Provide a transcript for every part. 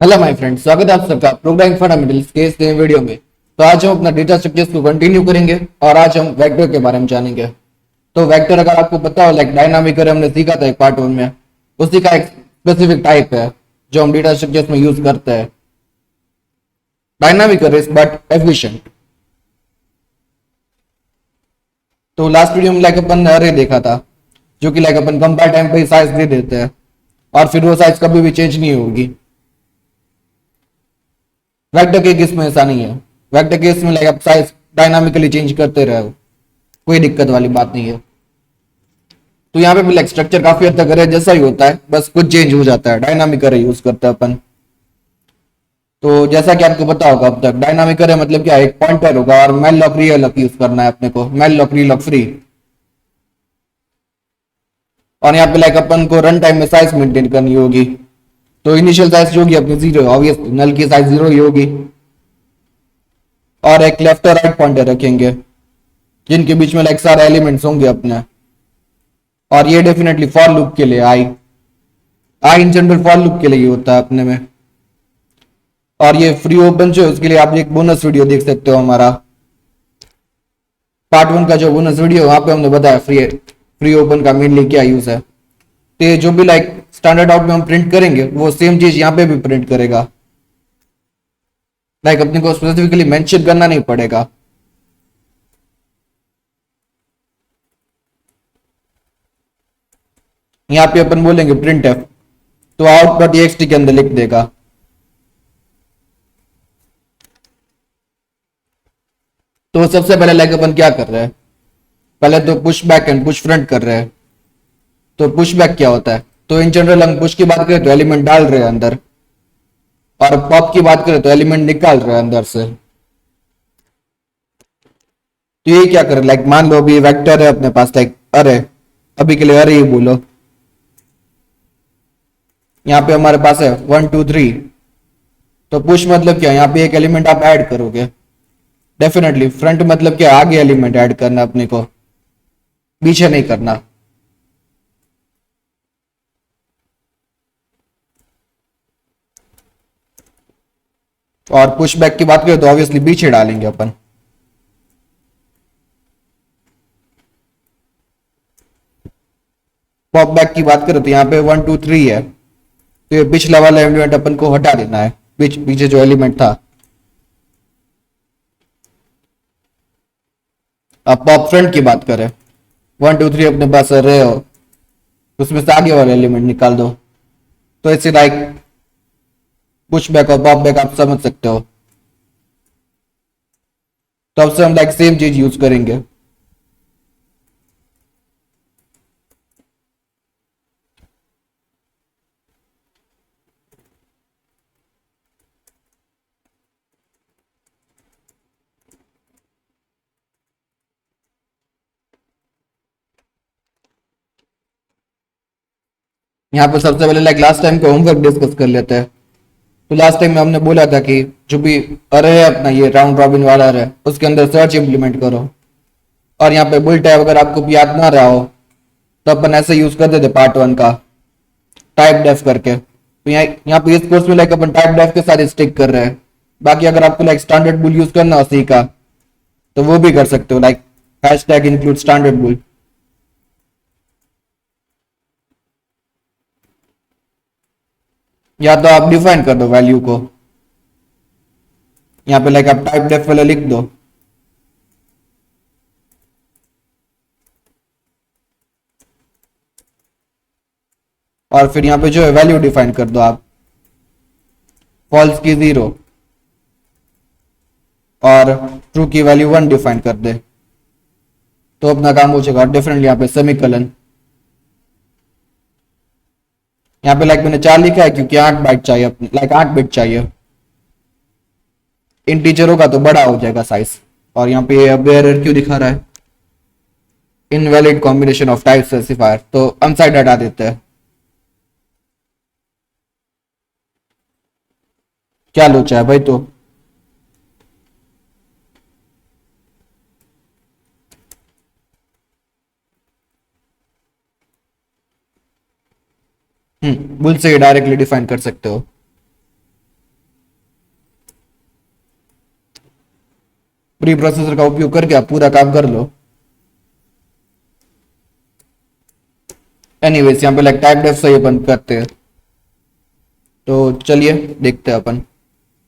Hello my friends, स्वागत है आप सबका प्रोग्रामिंग फंडामेंटल्स के इस नए वीडियो में। तो आज हम अपना डेटा स्ट्रक्चर्स को कंटिन्यू करेंगे और आज हम वेक्टर के बारे में जानेंगे। तो वेक्टर अगर आपको पता हो, लाइक डायनामिक अरे हमने सीखा था एक पार्ट 1 में, उसी का एक स्पेसिफिक टाइप है जो हम डेटा स्ट्रक्चर्स में यूज करते हैं। Dynamic arrays but efficient. तो लास्ट वीडियो में लाइक अपन ने अरे देखा था, जो कि लाइक अपन कंपेयर टाइम पे साइज दे देते हैं और फिर वो साइज कभी भी चेंज नहीं होगी। वेक्टर के केस में ऐसा नहीं है। वेक्टर केस में लाइक आप साइज डायनामिकली चेंज करते रहो, कोई दिक्कत वाली बात नहीं है। तो यहाँ पे भी लाइक स्ट्रक्चर काफी हद तक अरे जैसा ही होता है, बस कुछ चेंज हो जाता है। डायनामिक अरे यूज करते हैं अपन। तो जैसा कि आपको पता होगा अब तक, डायनामिक अरे मतलब क्या है, एक पॉइंटर होगा और मैल लॉक रियल लॉक यूज करना है अपने को, मैल लॉक री लॉक फ्री। और यहाँ पे लाइक अपन को रन टाइम में साइज मेंटेन करनी होगी। तो इनिशियल साइज जो होगी अपनी जीरो, ऑब्वियस नल की साइज जीरो ही होगी। और एक लेफ्ट और राइट पॉइंटर रखेंगे जिनके बीच में लाइक सारे एलिमेंट्स होंगे अपने। और ये डेफिनेटली फॉर लूप के लिए आई आई इन जनरल फॉर लूप के लिए होता है अपने में। और ये फ्री ओपन जो है उसके लिए आप एक बोनस वीडियो देख सकते हो हमारा पार्ट 1 का जो बोनस वीडियो, वहां पे हमने बताया फ्री फ्री ओपन का मेनली क्या यूज है। तो ये जो भी लाइक स्टैंडर्ड आउट में हम प्रिंट करेंगे वो सेम चीज यहाँ पे भी प्रिंट करेगा। लाइक अपने को स्पेसिफिकली मेंशन करना नहीं पड़ेगा। यहाँ पे अपन बोलेंगे प्रिंट एफ, तो out.txt के अंदर लिख देगा। तो सबसे पहले लाइक अपन क्या कर रहे हैं, पहले तो push back and push front कर रहे हैं। तो पुश बैक क्या होता है, तो इन जनरल हम पुश की बात करें तो एलिमेंट डाल रहे हैं अंदर, और पॉप की बात करें तो एलिमेंट निकाल रहे हैं अंदर से। तो ये क्या करे, लाइक मान लो अभी वेक्टर है अपने पास, लाइक अरे, अभी के लिए अरे ही बोलो। यहाँ पे हमारे पास है 1 2 3। तो पुश मतलब क्या, यहाँ पे एक एलिमेंट आप ऐड करोगे। डेफिनेटली फ्रंट मतलब क्या, आगे एलिमेंट ऐड करना अपने को, पीछे नहीं करना। और पुश बैक की बात करें तो ऑब्वियसली पीछे डालेंगे अपन। पॉप बैक की बात करें तो यहाँ पे 1 2 3 है, तो ये पिछला वाला एलिमेंट अपन को हटा देना है, पीछे जो एलिमेंट था। अब पॉप फ्रंट की बात करें, 1 2 3 अपने पास रहे हो, तो उसमें से आगे वाला एलिमेंट निकाल दो। तो ऐसे लाइक पुश बैक और पॉप बैक आप समझ सकते हो। तो अब से हम लाइक सेम चीज यूज करेंगे। यहाँ पर सबसे पहले लाइक लास्ट टाइम का होमवर्क डिस्कस कर लेते हैं। तो लास्ट टाइम में हमने बोला था कि जो भी अरे है अपना, ये राउंड रॉबिन वाला अरे, उसके अंदर सर्च इंप्लीमेंट करो। और यहाँ पे बुल टैब अगर आपको याद ना रहा हो, तो अपन ऐसे यूज करते थे पार्ट 1 का, टाइप डेफ करके। तो यहाँ पे इस कोर्स में लाइक अपन टाइप डेफ के साथ स्टिक कर रहे हैं। बाकी अगर आपको लाइक स्टैंडर्ड बुल यूज करना हो सी का, तो वो भी कर सकते हो, like hash tag include standard bull. या तो आप डिफाइन कर दो वैल्यू को, यहाँ पे लाइक आप टाइप डेफ वाला लिख दो। और फिर यहाँ पे जो है वैल्यू डिफाइन कर दो आप, फॉल्स की 0 और ट्रू की वैल्यू 1 डिफाइन कर दे, तो अपना काम हो जाएगा। डिफरेंटली यहाँ पे सेमीकलन, यहाँ पे लाइक मैंने 4 लिखा है क्योंकि 8 बाइट चाहिए अपने, लाइक 8 बिट चाहिए। इंटीजर होगा तो बड़ा हो जाएगा साइज। और यहाँ पे अब एरर क्यों दिखा रहा है, invalid combination of type specifier, तो अनसाइड हटा देते हैं। क्या लोचा है भाई, तो बुल से डायरेक्टली डिफाइन कर सकते हो। प्री प्रोसेसर का उपयोग करके आप पूरा काम कर लो। एनीवेज यहाँ पे लाइक टाइप डेफ से अपन करते हैं, तो चलिए देखते हैं अपन।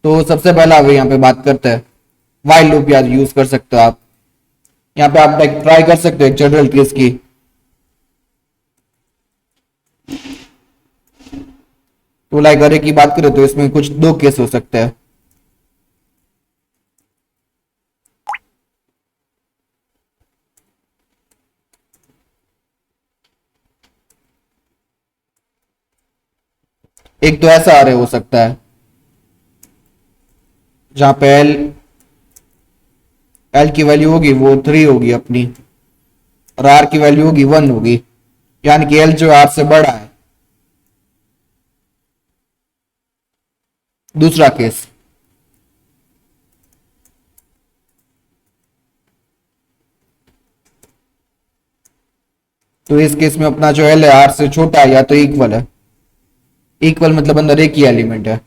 तो सबसे पहला अभी यहाँ पे बात करते हैं वाइल लूप याद यूज कर सकते हो आप। यहाँ पे आप लाइक ट्राई कर सकते हो एक जनरल केस की। तो लाइक अरे की बात करें तो इसमें कुछ दो केस हो सकते हैं। एक तो ऐसा अरे हो सकता है जहां पे एल एल की वैल्यू होगी वो 3 होगी अपनी, और आर की वैल्यू होगी 1 होगी, यानी कि एल जो आर से बड़ा है। दूसरा केस, तो इस केस में अपना जो एल है आर से छोटा है या तो इक्वल है। इक्वल मतलब अंदर एक ही एलिमेंट है।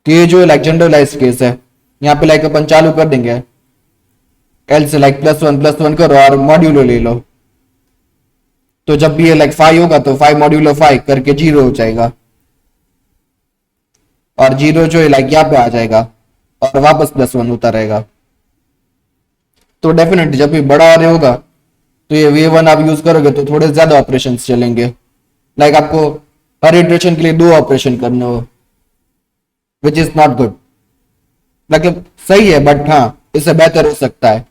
तो ये जो लाइक जनरलाइज केस है, यहाँ पे लाइक अपन चालू कर देंगे एल से लाइक +1 करो और मॉड्यूलो ले लो। तो जब भी ये लाइक 5 होगा तो 5 मॉड्यूलो 5 करके 0 हो जाएगा, और 0 जो है लाइक यहाँ पे आ जाएगा और वापस +1 होता रहेगा। तो डेफिनेटली जब भी बड़ा अरे होगा तो ये V1 आप यूज करोगे तो थोड़े ज्यादा ऑपरेशन चलेंगे। लाइक आपको हर इटरेशन के लिए 2 ऑपरेशन करने हो, विच इज नॉट गुड। मतलब सही है बट हाँ इससे बेहतर हो सकता है।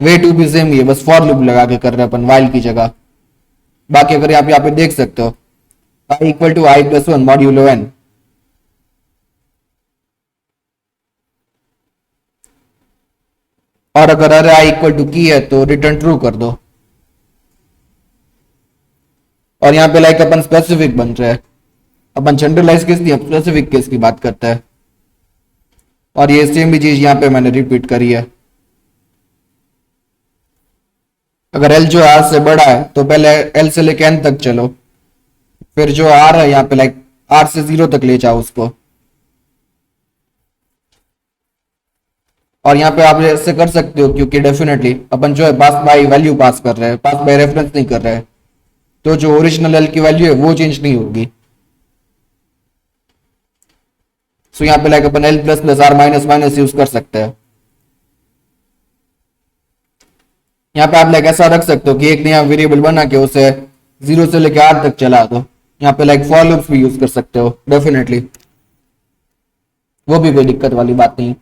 वे टू भी सेम ही है, बस फॉर लूप लगा के कर रहे हैं अपन वाइल की जगह। बाकी अगर आप यहाँ पे देख सकते हो i = i+1 मॉड्यूलो n, और अगर अरे i = की है तो रिटर्न ट्रू कर दो। और यहाँ पे लाइक अपन स्पेसिफिक बन रहे हैं, अपन जनरलाइज केस नहीं स्पेसिफिक केस की बात करते हैं। और ये सेम भी चीज यहाँ पे मैंने रिपीट करी है। अगर एल जो आर से बड़ा है तो पहले एल से लेके एन तक चलो, फिर जो आर है यहाँ पे लाइक आर से 0 तक ले जाओ उसको। और यहाँ पे आप ऐसे कर सकते हो क्योंकि डेफिनेटली अपन जो है पास बाय वैल्यू पास कर रहे हैं, पास बाय रेफरेंस नहीं कर रहे हैं, तो जो ओरिजिनल एल की वैल्यू है वो चेंज नहीं होगी। सो यहाँ पे लाइक अपन L plus plus R minus minus use कर सकते हैं। यहाँ पे आप लाइक ऐसा रख सकते हो कि एक नया वेरिएबल बना के उसे 0 से लेकर आर तक चला दो। यहाँ पे लाइक फॉर लूप्स भी यूज कर सकते हो डेफिनेटली, वो भी कोई दिक्कत वाली बात नहीं।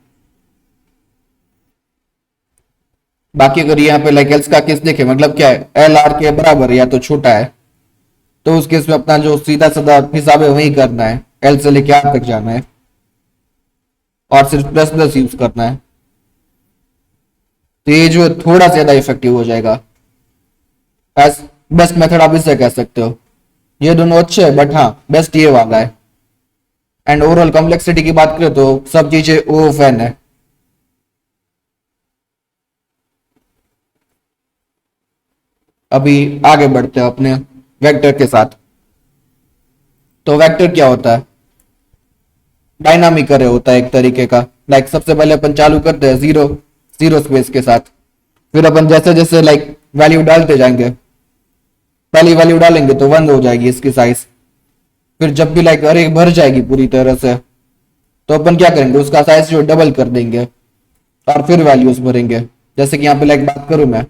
बाकी अगर यहाँ पे लाइक एल्स का केस देखे, मतलब क्या है एल आर के बराबर या तो छोटा है, तो उस केस में अपना जो सीधा साधा हिसाब है वही करना है, एल से लेके आर तक जाना है और सिर्फ प्लस प्लस यूज करना है। तो ये जो थोड़ा ज्यादा इफेक्टिव हो जाएगा। एज बेस्ट मेथड आप इससे कह सकते हो। ये दोनों अच्छे हैं बट हाँ बेस्ट ये वाला है। एंड ओवरऑल कॉम्प्लेक्सिटी की बात करें तो सब चीजें ओ ऑफ एन है। अभी आगे बढ़ते हैं अपने वेक्टर के साथ। तो वेक्टर क्या होता है? डायनामिक अरे होता है एक तरीके का। लाइक सबसे पहले अपन चालू करते हैं जीरो जीरो स्पेस के साथ, फिर अपन जैसे जैसे लाइक वैल्यू डालते जाएंगे, पहली वैल्यू डालेंगे तो 1 हो जाएगी इसकी साइज। फिर जब भी लाइक अरे भर जाएगी पूरी तरह से तो अपन क्या करेंगे, उसका साइज जो डबल कर देंगे और फिर वैल्यूज भरेंगे। जैसे कि यहाँ पे लाइक बात करूं मैं,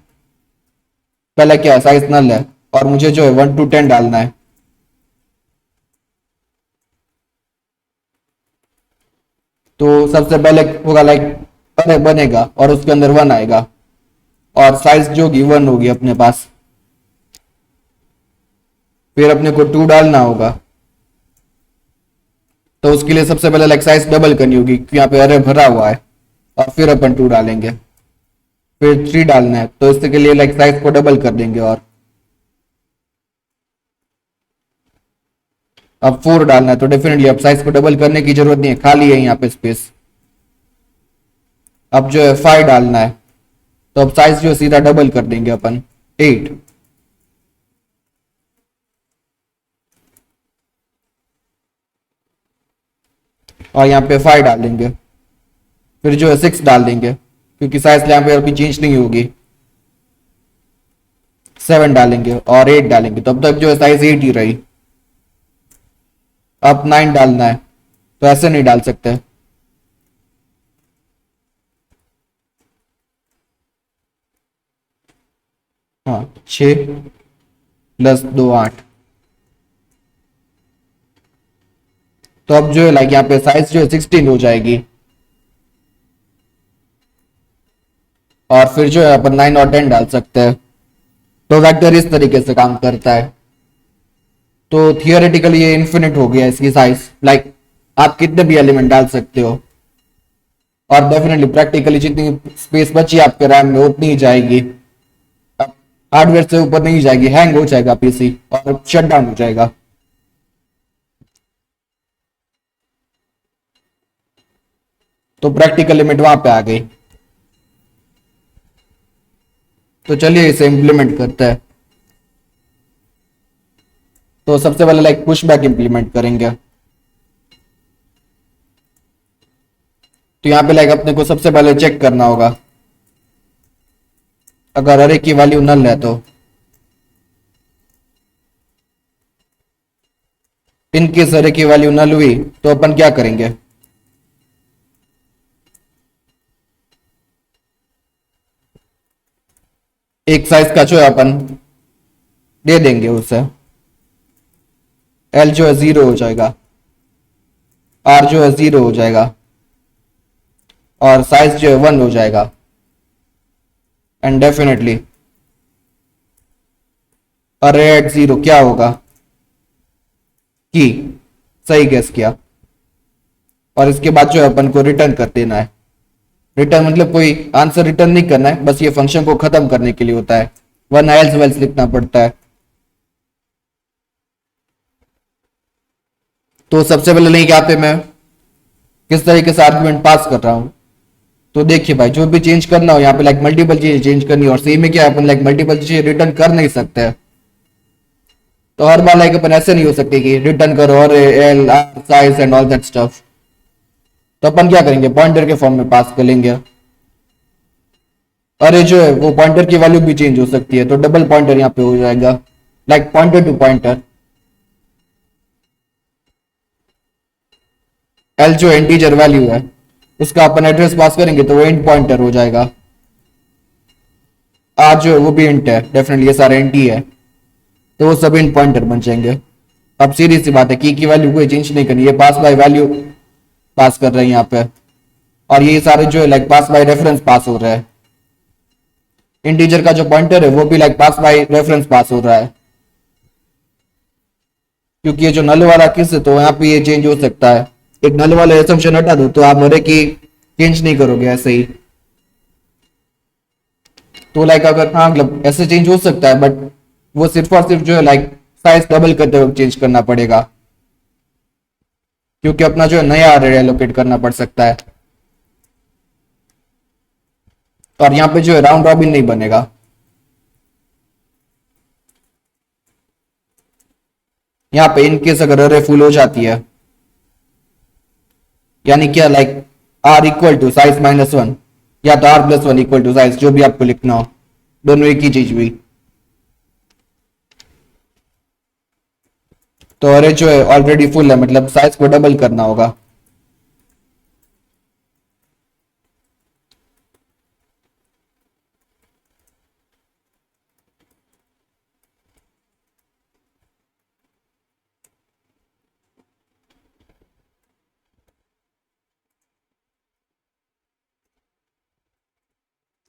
पहले क्या साइज नल है और मुझे जो है 1 to 10 डालना है। तो सबसे पहले होगा लाइक अरे बनेगा और उसके अंदर 1 आएगा और साइज जो होगी 1 होगी अपने पास। फिर अपने को 2 डालना होगा, तो उसके लिए सबसे पहले लाइक साइज डबल करनी होगी क्योंकि यहाँ पे अरे भरा हुआ है, और फिर अपन 2 डालेंगे। फिर 3 डालना है तो इसके लिए लाइक साइज को डबल कर देंगे, और अब 4 डालना है तो डेफिनेटली अब साइज को डबल करने की जरूरत नहीं है, खाली है यहाँ पे स्पेस। अब जो है 5 डालना है तो अब साइज जो सीधा डबल कर देंगे अपन 8। और यहाँ पे 5 डाल देंगे, फिर जो है 6 डाल देंगे क्योंकि साइज यहाँ पे अभी चेंज नहीं होगी, 7 डालेंगे और 8 डालेंगे, तो अब तक जो है साइज 8 ही रही। अब 9 डालना है, तो ऐसे नहीं डाल सकते। हाँ, 6 प्लस 2 8। तो अब जो है लाइक यहाँ पे साइज जो है 16 हो जाएगी, और फिर जो है अपन 9 और 10 डाल सकते हैं। तो वेक्टर इस तरीके से काम करता है। तो थियोरेटिकली ये इन्फिनिट हो गया इसकी साइज, लाइक आप कितने भी एलिमेंट डाल सकते हो, और डेफिनेटली प्रैक्टिकली जितनी स्पेस बची आपके रैम में उतनी ही जाएगी, हार्डवेयर से ऊपर नहीं जाएगी, हैंग हो जाएगा पीसी और शट डाउन हो जाएगा। तो प्रैक्टिकल लिमिट वहां पे आ गई। तो चलिए इसे इम्प्लीमेंट करते हैं। तो सबसे पहले लाइक पुश बैक इम्प्लीमेंट करेंगे। तो यहाँ पे लाइक अपने को सबसे पहले चेक करना होगा, अगर अरे की वैल्यू नल है तो इनकेस अरे की वैल्यू नल हुई तो अपन क्या करेंगे, एक साइज का जो है अपन दे देंगे उसे, एल जो है 0 हो जाएगा, आर जो है 0 हो जाएगा, और साइज जो है 1 हो जाएगा। एंड डेफिनेटली अरे एट 0 क्या होगा, की। सही गेस किया। और इसके बाद जो है अपन को रिटर्न कर देना है। रिटर्न मतलब कोई आंसर रिटर्न नहीं करना है, बस ये फंक्शन को खत्म करने के लिए होता है, वरना एल्स वेल्स लिखना पड़ता है। तो सबसे पहले नहीं, यहाँ पे मैं किस तरीके से आर्गुमेंट पास कर रहा हूँ। तो देखिए भाई, जो भी चेंज करना हो यहाँ पे लाइक मल्टीपल चीजें चेंज करनी है, और सेम में क्या अपन लाइक मल्टीपल चीजें रिटर्न कर नहीं सकते हैं। तो हर बार लाइक अपन ऐसे नहीं हो सकते कि रिटर्न करो और L R size and all that stuff. तो अपन क्या करेंगे, पॉइंटर के फॉर्म में पास कर लेंगे। अरे जो है वो पॉइंटर की वैल्यू भी चेंज हो सकती है, तो डबल पॉइंटर यहाँ पे हो जाएगा, like pointer to pointer. L जो इंटीजर वैल्यू है उसका अपन एड्रेस पास करेंगे तो वो इंट पॉइंटर हो जाएगा। आर जो है वो भी इंट है, डेफिनेटली ये सारे इंट ही है, तो वो सब इंट पॉइंटर बन जाएंगे। अब सीधी सी बात है, की वैल्यू कोई चेंज नहीं करनी है, पास बाय वैल्यू पास कर रहे हैं यहाँ पे, और ये सारे जो है लाइक पास बाय रेफरेंस पास हो रहा है। इंटीजर का जो पॉइंटर है वो भी लाइक पास बाय रेफरेंस पास हो रहा है, क्योंकि ये जो नल वाला किस है तो यहाँ पे ये चेंज हो सकता है। एक नल वाला एसम्पशन हटा दो तो आप मरे की चेंज नहीं करोगे ऐसे ही। तो लाइक अगर हाँ मतलब ऐसे चेंज हो सकता है, बट वो सिर्फ और सिर्फ जो है लाइक साइज डबल करते हुए चेंज करना पड़ेगा, क्योंकि अपना जो है नया अरे एलोकेट करना पड़ सकता है। और यहाँ पे जो है राउंड रॉबिन नहीं बनेगा। यहाँ पे इनकेस अगर अरे फुल हो जाती है, यानी क्या like R equal to size -1, या तो R plus 1 equal to size, जो भी आपको लिखना हो, दोनों एक ही चीज हुई। तो अरे जो है ऑलरेडी फुल है, मतलब साइज को डबल करना होगा।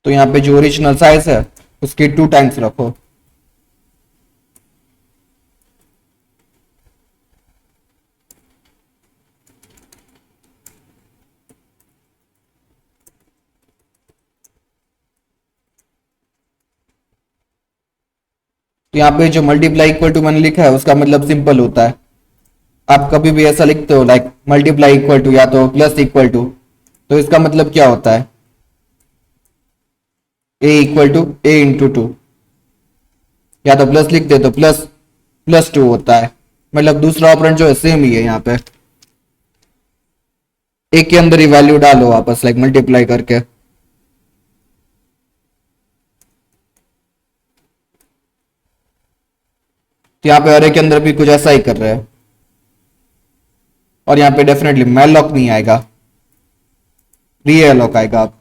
तो यहाँ पे जो ओरिजिनल साइज है उसके 2 टाइम्स रखो। तो यहाँ पे जो मल्टीप्लाई इक्वल टू मैंने लिखा है उसका मतलब सिंपल होता है। आप कभी भी ऐसा लिखते हो लाइक मल्टीप्लाई इक्वल टू या तो प्लस इक्वल टू, तो इसका मतलब क्या होता है, A equal to A into two, या तो प्लस लिख दे तो प्लस प्लस 2 होता है, मतलब दूसरा ऑपरेंड जो है सेम ही है यहाँ पे। एक के अंदर ही वैल्यू डालो वापस, लाइक मल्टीप्लाई करके। तो यहाँ पे अरे के अंदर भी कुछ ऐसा ही कर रहे हैं, और यहाँ पे डेफिनेटली मैलॉक नहीं आएगा, रीएलॉक आएगा। आप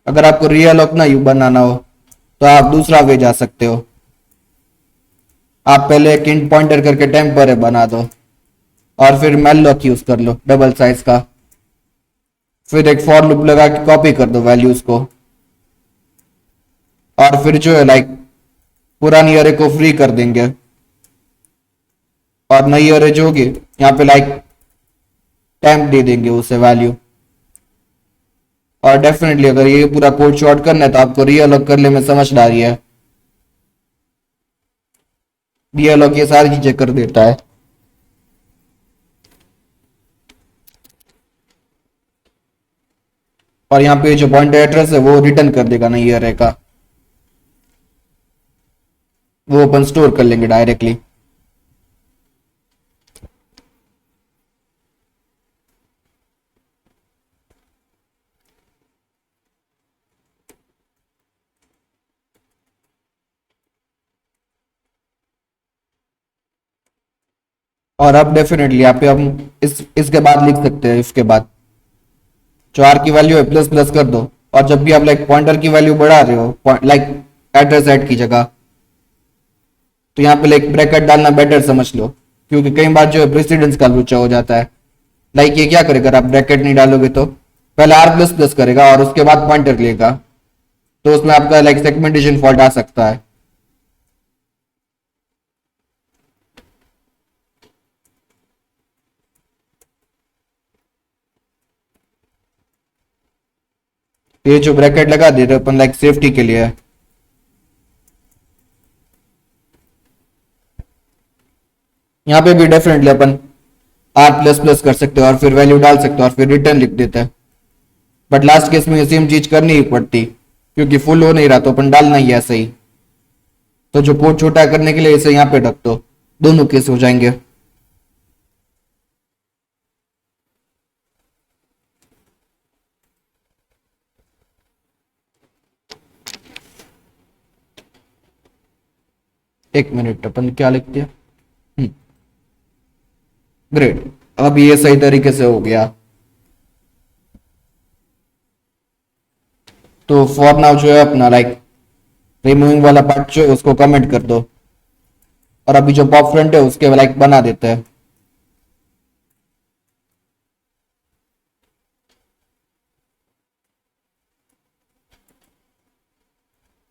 अगर आपको रीएलॉक ना यू बनाना हो तो आप दूसरा वे जा सकते हो। आप पहले एक इंट पॉइंटर करके टेम्पर बना दो, और फिर मैलॉक यूज कर लो डबल साइज का, फिर एक फॉर लूप लगा के कॉपी कर दो वैल्यूज को, और फिर जो है लाइक पुरानी अरे को फ्री कर देंगे, और नई अरे जो होगी यहाँ पे लाइक टेम्प दे देंगे उसे वैल्यू। और डेफिनेटली अगर ये पूरा कोड शॉर्ट करना है तो आपको रीअलॉक करने में समझदारी है, रीअलॉक ये सारी चीजें कर देता है। और यहाँ पे जो पॉइंटर एड्रेस है वो रिटर्न कर देगा नई अरे का, वो अपन स्टोर कर लेंगे डायरेक्टली। और अब डेफिनेटली यहाँ पे हम इसके बाद लिख सकते हैं, इसके बाद जो आर की वैल्यू है प्लस प्लस कर दो, और जब भी आप लाइक पॉइंटर की वैल्यू बढ़ा रहे हो लाइक एड्रेस ऐड की जगह, तो यहाँ पे लाइक ब्रैकेट डालना बेटर समझ लो, क्योंकि कई बार जो है प्रेसिडेंस का लूचा हो जाता है। लाइक ये क्या करेगा, अगर आप ब्रैकेट नहीं डालोगे तो पहले आर प्लस प्लस करेगा और उसके बाद पॉइंटर लेगा, तो उसमें आपका लाइक सेगमेंटेशन फॉल्ट आ सकता है। ये जो ब्रैकेट लगा दे रहे अपन लाइक सेफ्टी के लिए है। यहाँ पे भी डेफिनेटली अपन आर प्लस प्लस कर सकते हो और फिर वैल्यू डाल सकते हो और फिर रिटर्न लिख देते हैं, बट लास्ट केस में सेम चीज करनी ही पड़ती, क्योंकि फुल हो नहीं रहा तो अपन डालना ही ऐसे ही। तो जो कोड छोटा करने के लिए इसे यहाँ पे रख दो, दोनों केस हो जाएंगे। एक मिनट, अपन क्या लिख दिया, ग्रेट। अब ये सही तरीके से हो गया। तो फॉर नाउ जो है अपना लाइक रिमूविंग वाला पार्ट जो है उसको कमेंट कर दो, और अभी जो पॉप फ्रंट है उसके लाइक बना देते हैं।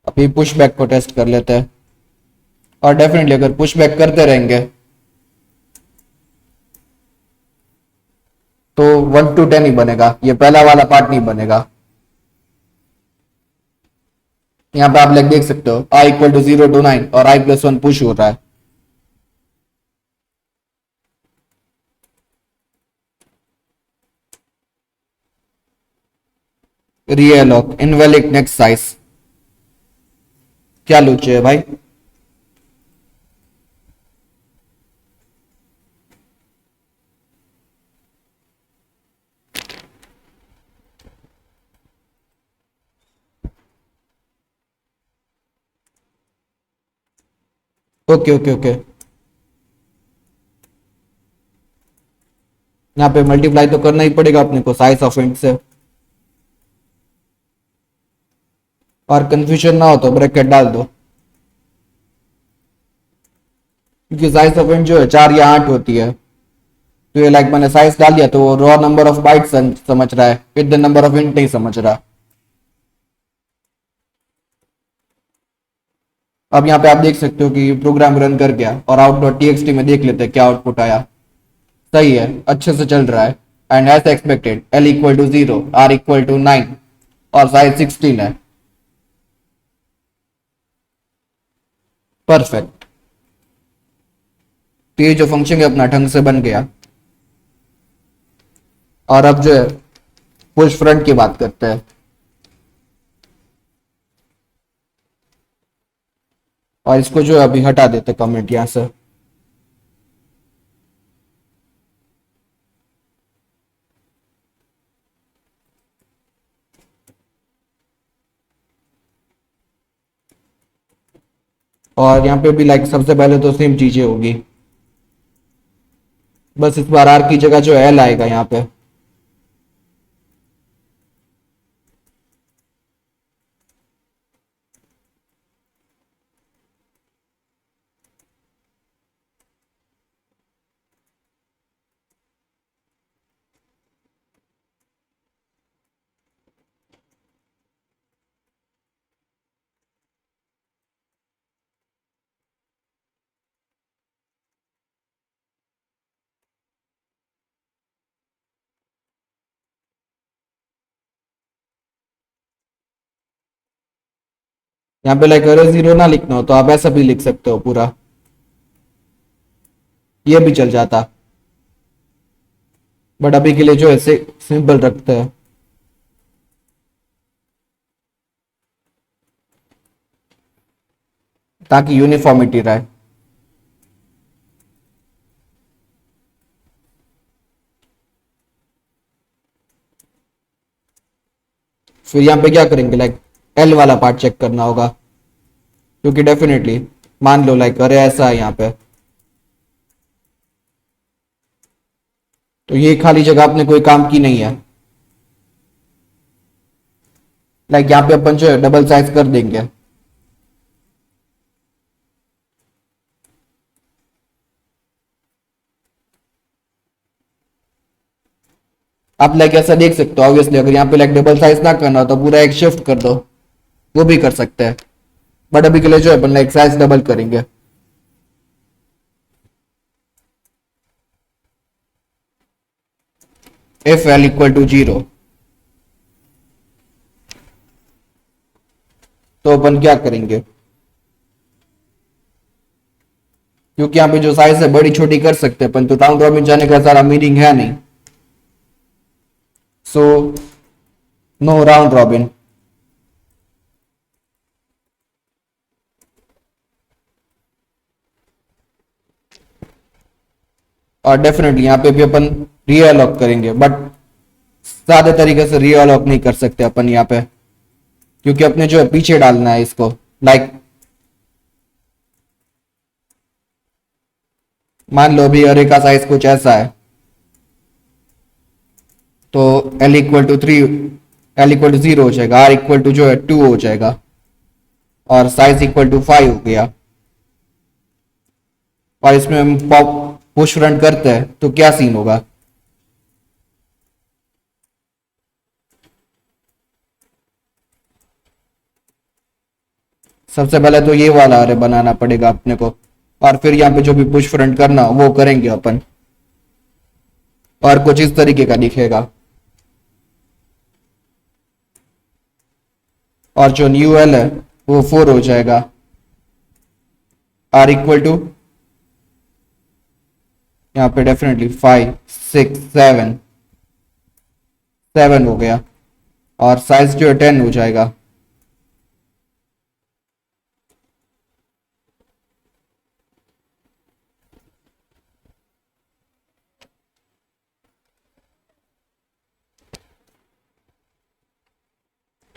अभी पुश बैक को टेस्ट कर लेते हैं, और डेफिनेटली अगर पुश बैक करते रहेंगे तो 1 to 10 ही बनेगा, ये पहला वाला पार्ट नहीं बनेगा। यहाँ पे आप लाइक देख सकते हो i = 0 to 9 और i+1 पुश हो रहा है। रीअलॉक इनवैलिड नेक्स्ट साइज, क्या लूचे है भाई। ओके ओके ओके, यहाँ पे मल्टीप्लाई तो करना ही पड़ेगा अपने को साइज ऑफ इंट से, और कंफ्यूजन ना हो तो ब्रैकेट डाल दो, क्योंकि साइज ऑफ इंट जो है 4 या 8 होती है। तो ये लाइक मैंने साइज डाल दिया तो वो रॉ नंबर ऑफ बाइट समझ रहा है, with the number of int नहीं समझ रहा। अब यहाँ पे आप देख सकते हो कि प्रोग्राम रन कर गया, और out.txt में देख लेते हैं क्या आउटपुट आया। सही है, अच्छे से चल रहा है, and as expected l = 0, r = 9 और साइज 16 है। परफेक्ट। तो ये जो फंक्शन है अपना ढंग से बन गया। और अब जो है पुश फ्रंट की बात करते हैं। और इसको जो है अभी हटा देते कमेंट यहाँ से। और यहाँ पे भी लाइक सबसे पहले तो सेम चीजें होगी, बस इस बार आर की जगह जो एल आएगा यहाँ पे। यहाँ पे लाइक अरे जीरो ना लिखना हो तो आप ऐसा भी लिख सकते हो पूरा, ये भी चल जाता, बट अभी के लिए जो है सिंपल रखते हैं। ताकि यूनिफॉर्मिटी रहे। फिर यहाँ पे क्या करेंगे, लाइक एल वाला पार्ट चेक करना होगा, क्योंकि डेफिनेटली मान लो लाइक अरे ऐसा है यहाँ पे, तो ये खाली जगह आपने कोई काम की नहीं है। लाइक यहाँ पे अपन जो है डबल साइज कर देंगे। आप लाइक ऐसा देख सकते हो, ऑब्वियसली अगर यहाँ पे लाइक डबल साइज ना करना हो तो पूरा एक शिफ्ट कर दो, वो भी कर सकते हैं, बट अभी के लिए जो है अपन लाइक साइज डबल करेंगे। इफ एल इक्वल टू 0 तो अपन क्या करेंगे, क्योंकि यहाँ पे जो साइज है बड़ी छोटी कर सकते हैं अपन, तो राउंड रॉबिन जाने का सारा मीनिंग है नहीं, सो नो राउंड रॉबिन। और डेफिनेटली यहाँ पे भी अपन रीअलॉक करेंगे, बट सादे तरीके से रीअलॉक नहीं कर सकते अपन यहाँ पे, क्योंकि अपने जो है पीछे डालना है इसको। लाइक मान लो अभी अरे का साइज कुछ ऐसा है, तो L equal to 3, L equal to 0 हो जाएगा, आर इक्वल टू जो है 2 हो जाएगा, और साइज इक्वल टू 5 हो गया। और इसमें हम पॉप पुश फ्रंट करते हैं तो क्या सीन होगा, सबसे पहले तो ये वाला अरे बनाना पड़ेगा अपने को, और फिर यहाँ पे जो भी पुश फ्रंट करना हो वो करेंगे अपन, और कुछ इस तरीके का दिखेगा। और जो न्यू एल है वो 4 हो जाएगा, आर इक्वल टू यहाँ पे डेफिनेटली 5 6 7 7 हो गया, और साइज जो है 10 हो जाएगा।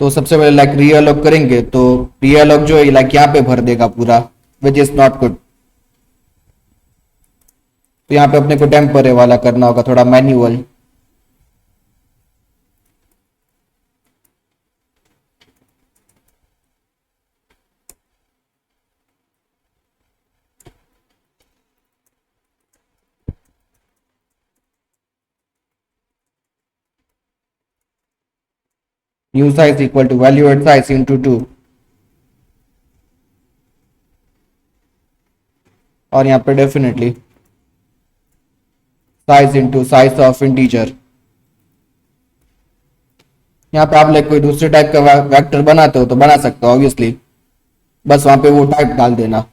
तो सबसे पहले लाइक रीअलॉक करेंगे, तो रीअलॉक जो है लाइक यहाँ पे भर देगा पूरा, विच इज नॉट गुड। तो यहाँ पे अपने को टेम्परे वाला करना होगा, थोड़ा manual. New size equal to value at size into 2, और यहाँ पे definitely size into size of integer. यहाँ पे आप लाइक कोई दूसरे टाइप का वेक्टर बनाते हो तो बना सकते हो ऑब्वियसली, बस वहां पे वो टाइप डाल देना।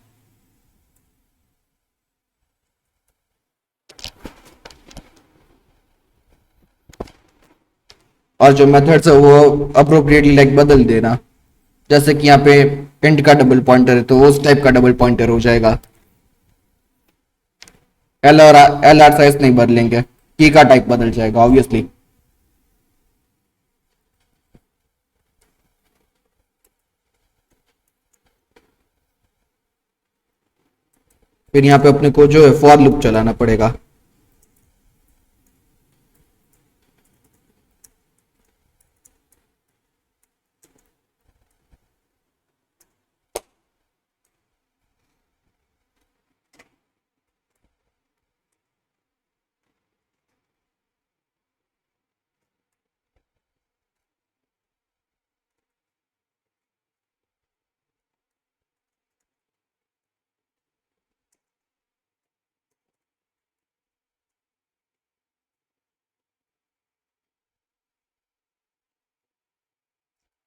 और जो मेथड्स है वो अप्रोप्रिएटली लाइक बदल देना, जैसे कि यहाँ पे इंट का डबल पॉइंटर है तो उस टाइप का डबल पॉइंटर हो जाएगा। एल आर साइज नहीं बदलेंगे, की का टाइप बदल जाएगा ऑब्वियसली। फिर यहाँ पे अपने को जो है फॉर लूप चलाना पड़ेगा।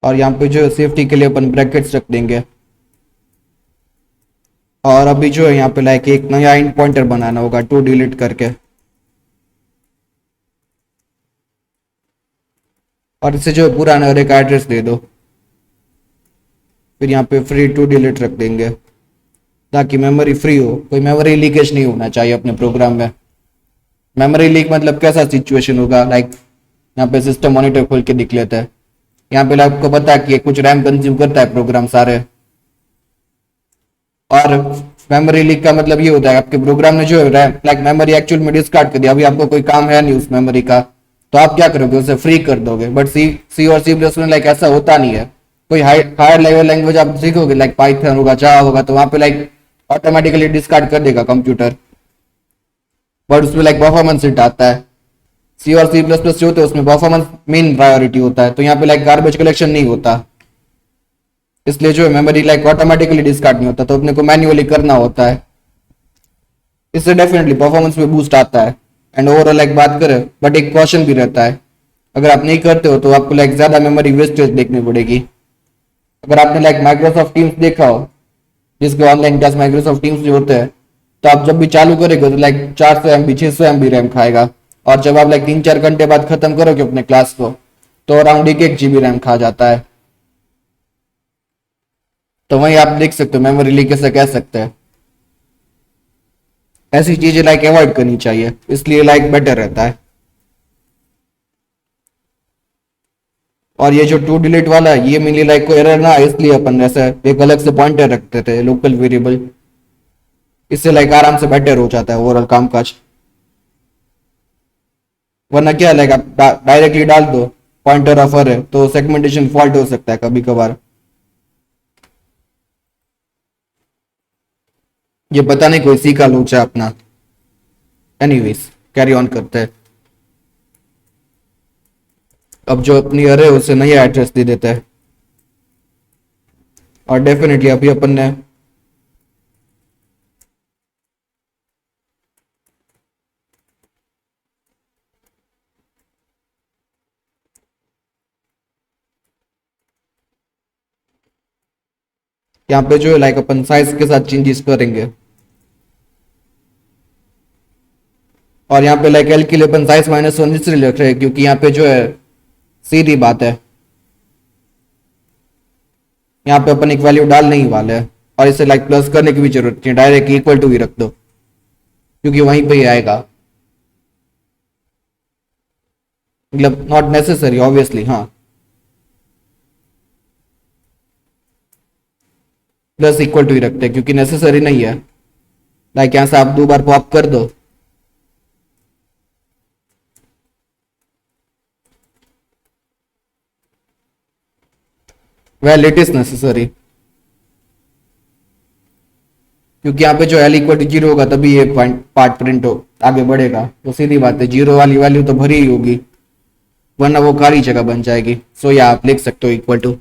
और यहाँ पे जो है सेफ्टी के लिए अपन ब्रैकेट्स रख देंगे। और अभी जो है यहाँ पे लाइक एक नया इंट पॉइंटर बनाना होगा टू डिलीट करके, और इसे जो है पुराना अरे का एड्रेस दे दो। फिर यहाँ पे फ्री टू डिलीट रख देंगे ताकि मेमोरी फ्री हो, कोई मेमोरी लीकेज नहीं होना चाहिए अपने प्रोग्राम में। मेमोरी लीक मतलब कैसा सिचुएशन होगा, लाइक यहाँ पे सिस्टम मॉनिटर खोल के दिख लेता है। यहाँ पे आपको पता है कि कुछ रैम कंज्यूम करता है प्रोग्राम सारे। और मेमोरी लीक का मतलब ये होता है आपके प्रोग्राम ने जो है लाइक मेमोरी एक्चुअल में डिस्कार्ड कर दिया, अभी आपको कोई काम है नहीं उस मेमोरी का, तो आप क्या करोगे, उसे फ्री कर दोगे। बट सी और सी प्लस में लाइक ऐसा होता नहीं है। कोई हायर लेवल लैंग्वेज आप सीखोगे लाइक पाइथन होगा, जावा होगा, तो वहां पे लाइक ऑटोमेटिकली डिस्कार्ड कर देगा कंप्यूटर, बट उसमें लाइक परफॉर्मेंस हिट आता है। सी और सी प्लस प्लस जो होते हैं उसमें परफॉर्मेंस मेन प्रायोरिटी होता है, तो यहाँ पे लाइक गार्बेज कलेक्शन नहीं होता, इसलिए जो है मेमोरी लाइक ऑटोमेटिकली डिस्कार्ड नहीं होता, तो अपने को मैन्युअली करना होता है। इससे डेफिनेटली परफॉर्मेंस में बूस्ट आता है। एंड ओवरऑल लाइक बात करें, बट एक क्वेश्चन भी रहता है, अगर आप नहीं करते हो तो आपको लाइक ज्यादा मेमोरी वेस्टेज देखनी पड़ेगी। अगर आपने लाइक माइक्रोसॉफ्ट टीम्स देखा हो, जिसके ऑनलाइन क्लास माइक्रोसॉफ्ट टीम्स जो होते हैं, तो आप जब भी चालू करेंगे तो लाइक 400 MB 600 MB रैम खाएगा, और जब आप लाइक 3-4 घंटे बाद खत्म करोगे अपने क्लास को तो अराउंड 1-1 GB रैम खा जाता है। तो वही आप देख सकते हो मेमोरी लीक कैसे कह सकते हैं। ऐसी चीजें लाइक अवॉइड करनी चाहिए, इसलिए लाइक बेटर रहता है। और ये जो टू डिलीट वाला है ये मेनली लाइक कोई एरर ना आए, इसलिए अपन ऐसे एक अलग से पॉइंटर रखते थे लोकल वेरिएबल, इससे लाइक आराम से बेटर हो जाता है ओवरऑल काम काज। वरना क्या लाइक आप डायरेक्टली डाल दो पॉइंटर ऑफ अरे तो सेगमेंटेशन फॉल्ट हो सकता है कभी कभार। ये पता नहीं कोई सीखा लोचा अपना। एनीवेज कैरी ऑन करते हैं। अब जो अपनी अरे है उसे नया एड्रेस दे देता है, और डेफिनेटली अभी अपन ने यहाँ पे जो है लाइक अपन साइज के साथ चेंजेस करेंगे। और यहाँ पे लाइक एल के लिए अपन साइज -1 इसलिए रख रहे हैं क्योंकि यहाँ पे जो है सीधी बात है, यहाँ पे अपन एक वैल्यू डाल नहीं वाले हैं, और इसे लाइक प्लस करने की भी जरूरत नहीं, डायरेक्ट इक्वल टू ही रख दो क्योंकि वहीं पे ही आएगा। मतलब नॉट नेसेसरी ऑब्वियसली, हाँ प्लस इक्वल टू ही रखते हैं क्योंकि नेसेसरी नहीं है। लाइक यहाँ से आप 2 बार पॉप कर दो, वेल इट इज नेसेसरी, क्योंकि यहाँ पे जो एल इक्वल टू 0 होगा तभी ये पार्ट प्रिंट हो आगे बढ़ेगा, तो सीधी बात है 0 वाली वैल्यू तो भरी ही होगी, वरना वो खाली जगह बन जाएगी। सो या आप लिख सकते हो इक्वल टू।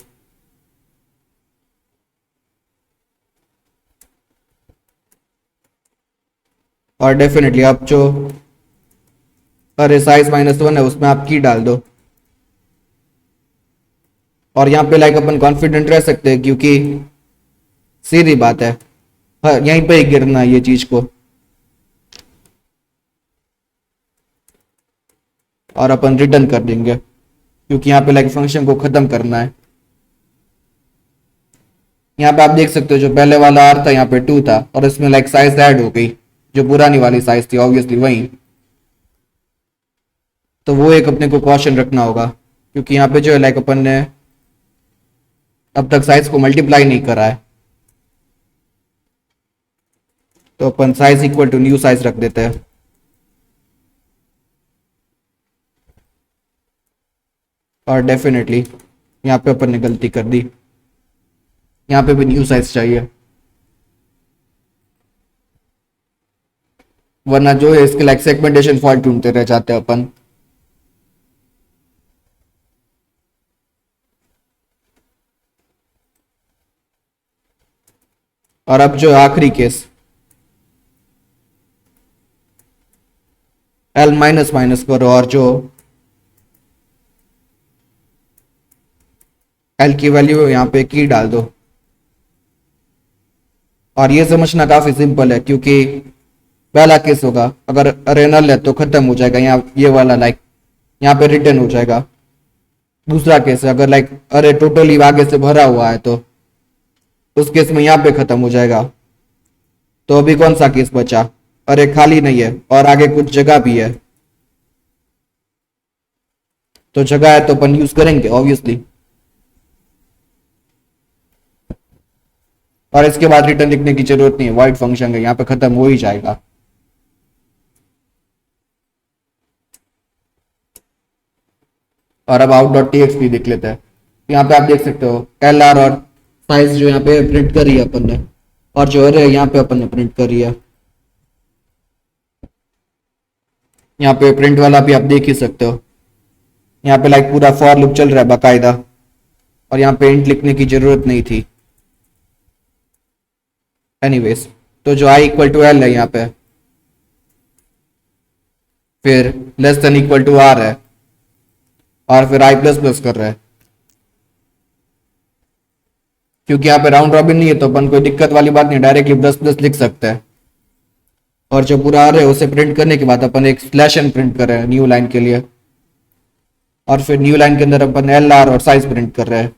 और डेफिनेटली आप जो अरे साइज -1 है उसमें आप की डाल दो। और यहाँ पे लाइक अपन कॉन्फिडेंट रह सकते हैं क्योंकि सीधी बात है, हाँ यहीं पे ही गिरना है ये चीज को, और अपन रिटर्न कर देंगे क्योंकि यहाँ पे लाइक फंक्शन को खत्म करना है। यहाँ पे आप देख सकते हो जो पहले वाला आर था यहाँ पे 2 था और इसमें लाइक साइज ऐड हो गई, जो पुरानी वाली साइज थी ऑब्वियसली वही। तो वो एक अपने को क्वेश्चन रखना होगा, क्योंकि यहाँ पे जो है लाइक अपन ने अब तक साइज को मल्टीप्लाई नहीं करा है, तो अपन size equal to new size रख देते हैं। और डेफिनेटली यहाँ पे अपन ने गलती कर दी, यहाँ पे भी न्यू साइज चाहिए, वरना जो है इसके लाइक सेगमेंटेशन फॉल्ट ढूंढते रह जाते हैं अपन। और अब जो आखिरी केस, एल माइनस माइनस करो और जो एल की वैल्यू यहाँ पे की डाल दो। और ये समझना काफी सिंपल है, क्योंकि पहला केस होगा अगर अरे नल है तो खत्म हो जाएगा यहाँ ये वाला लाइक, यहाँ पे रिटर्न हो जाएगा। दूसरा केस है अगर लाइक अरे टोटली आगे से भरा हुआ है तो उस केस में यहाँ पे खत्म हो जाएगा। तो अभी कौन सा केस बचा, अरे खाली नहीं है और आगे कुछ जगह भी है, तो जगह है तो अपन यूज करेंगे ऑब्वियसली। और इसके बाद रिटर्न लिखने की जरूरत नहीं है, वाइड फंक्शन है यहाँ पे खत्म हो ही जाएगा। और अब आउट डॉट टी एक्स भी देख लेते हैं। यहाँ पे आप देख सकते हो एल आर और साइज जो यहाँ पे प्रिंट करी है अपन ने, और जो अरे यहाँ पे अपन ने प्रिंट करी है। यहाँ पे प्रिंट वाला भी आप देख ही सकते हो, यहाँ पे लाइक पूरा फॉर लूप चल रहा है बाकायदा, और यहाँ पे इंट लिखने की जरूरत नहीं थी। एनीवेज, तो जो आई इक्वल टू एल है यहाँ पे, फिर less than equal to R है, और फिर आई प्लस प्लस कर रहा है। क्योंकि यहाँ पे राउंड रॉबिन नहीं है तो अपन कोई दिक्कत वाली बात नहीं, डायरेक्टली प्लस प्लस लिख सकते हैं। और जो पूरा आ रहा है उसे प्रिंट करने के बाद अपन एक स्लैश एन प्रिंट कर रहे हैं न्यू लाइन के लिए, और फिर न्यू लाइन के अंदर अपन एल आर और साइज प्रिंट कर रहे हैं।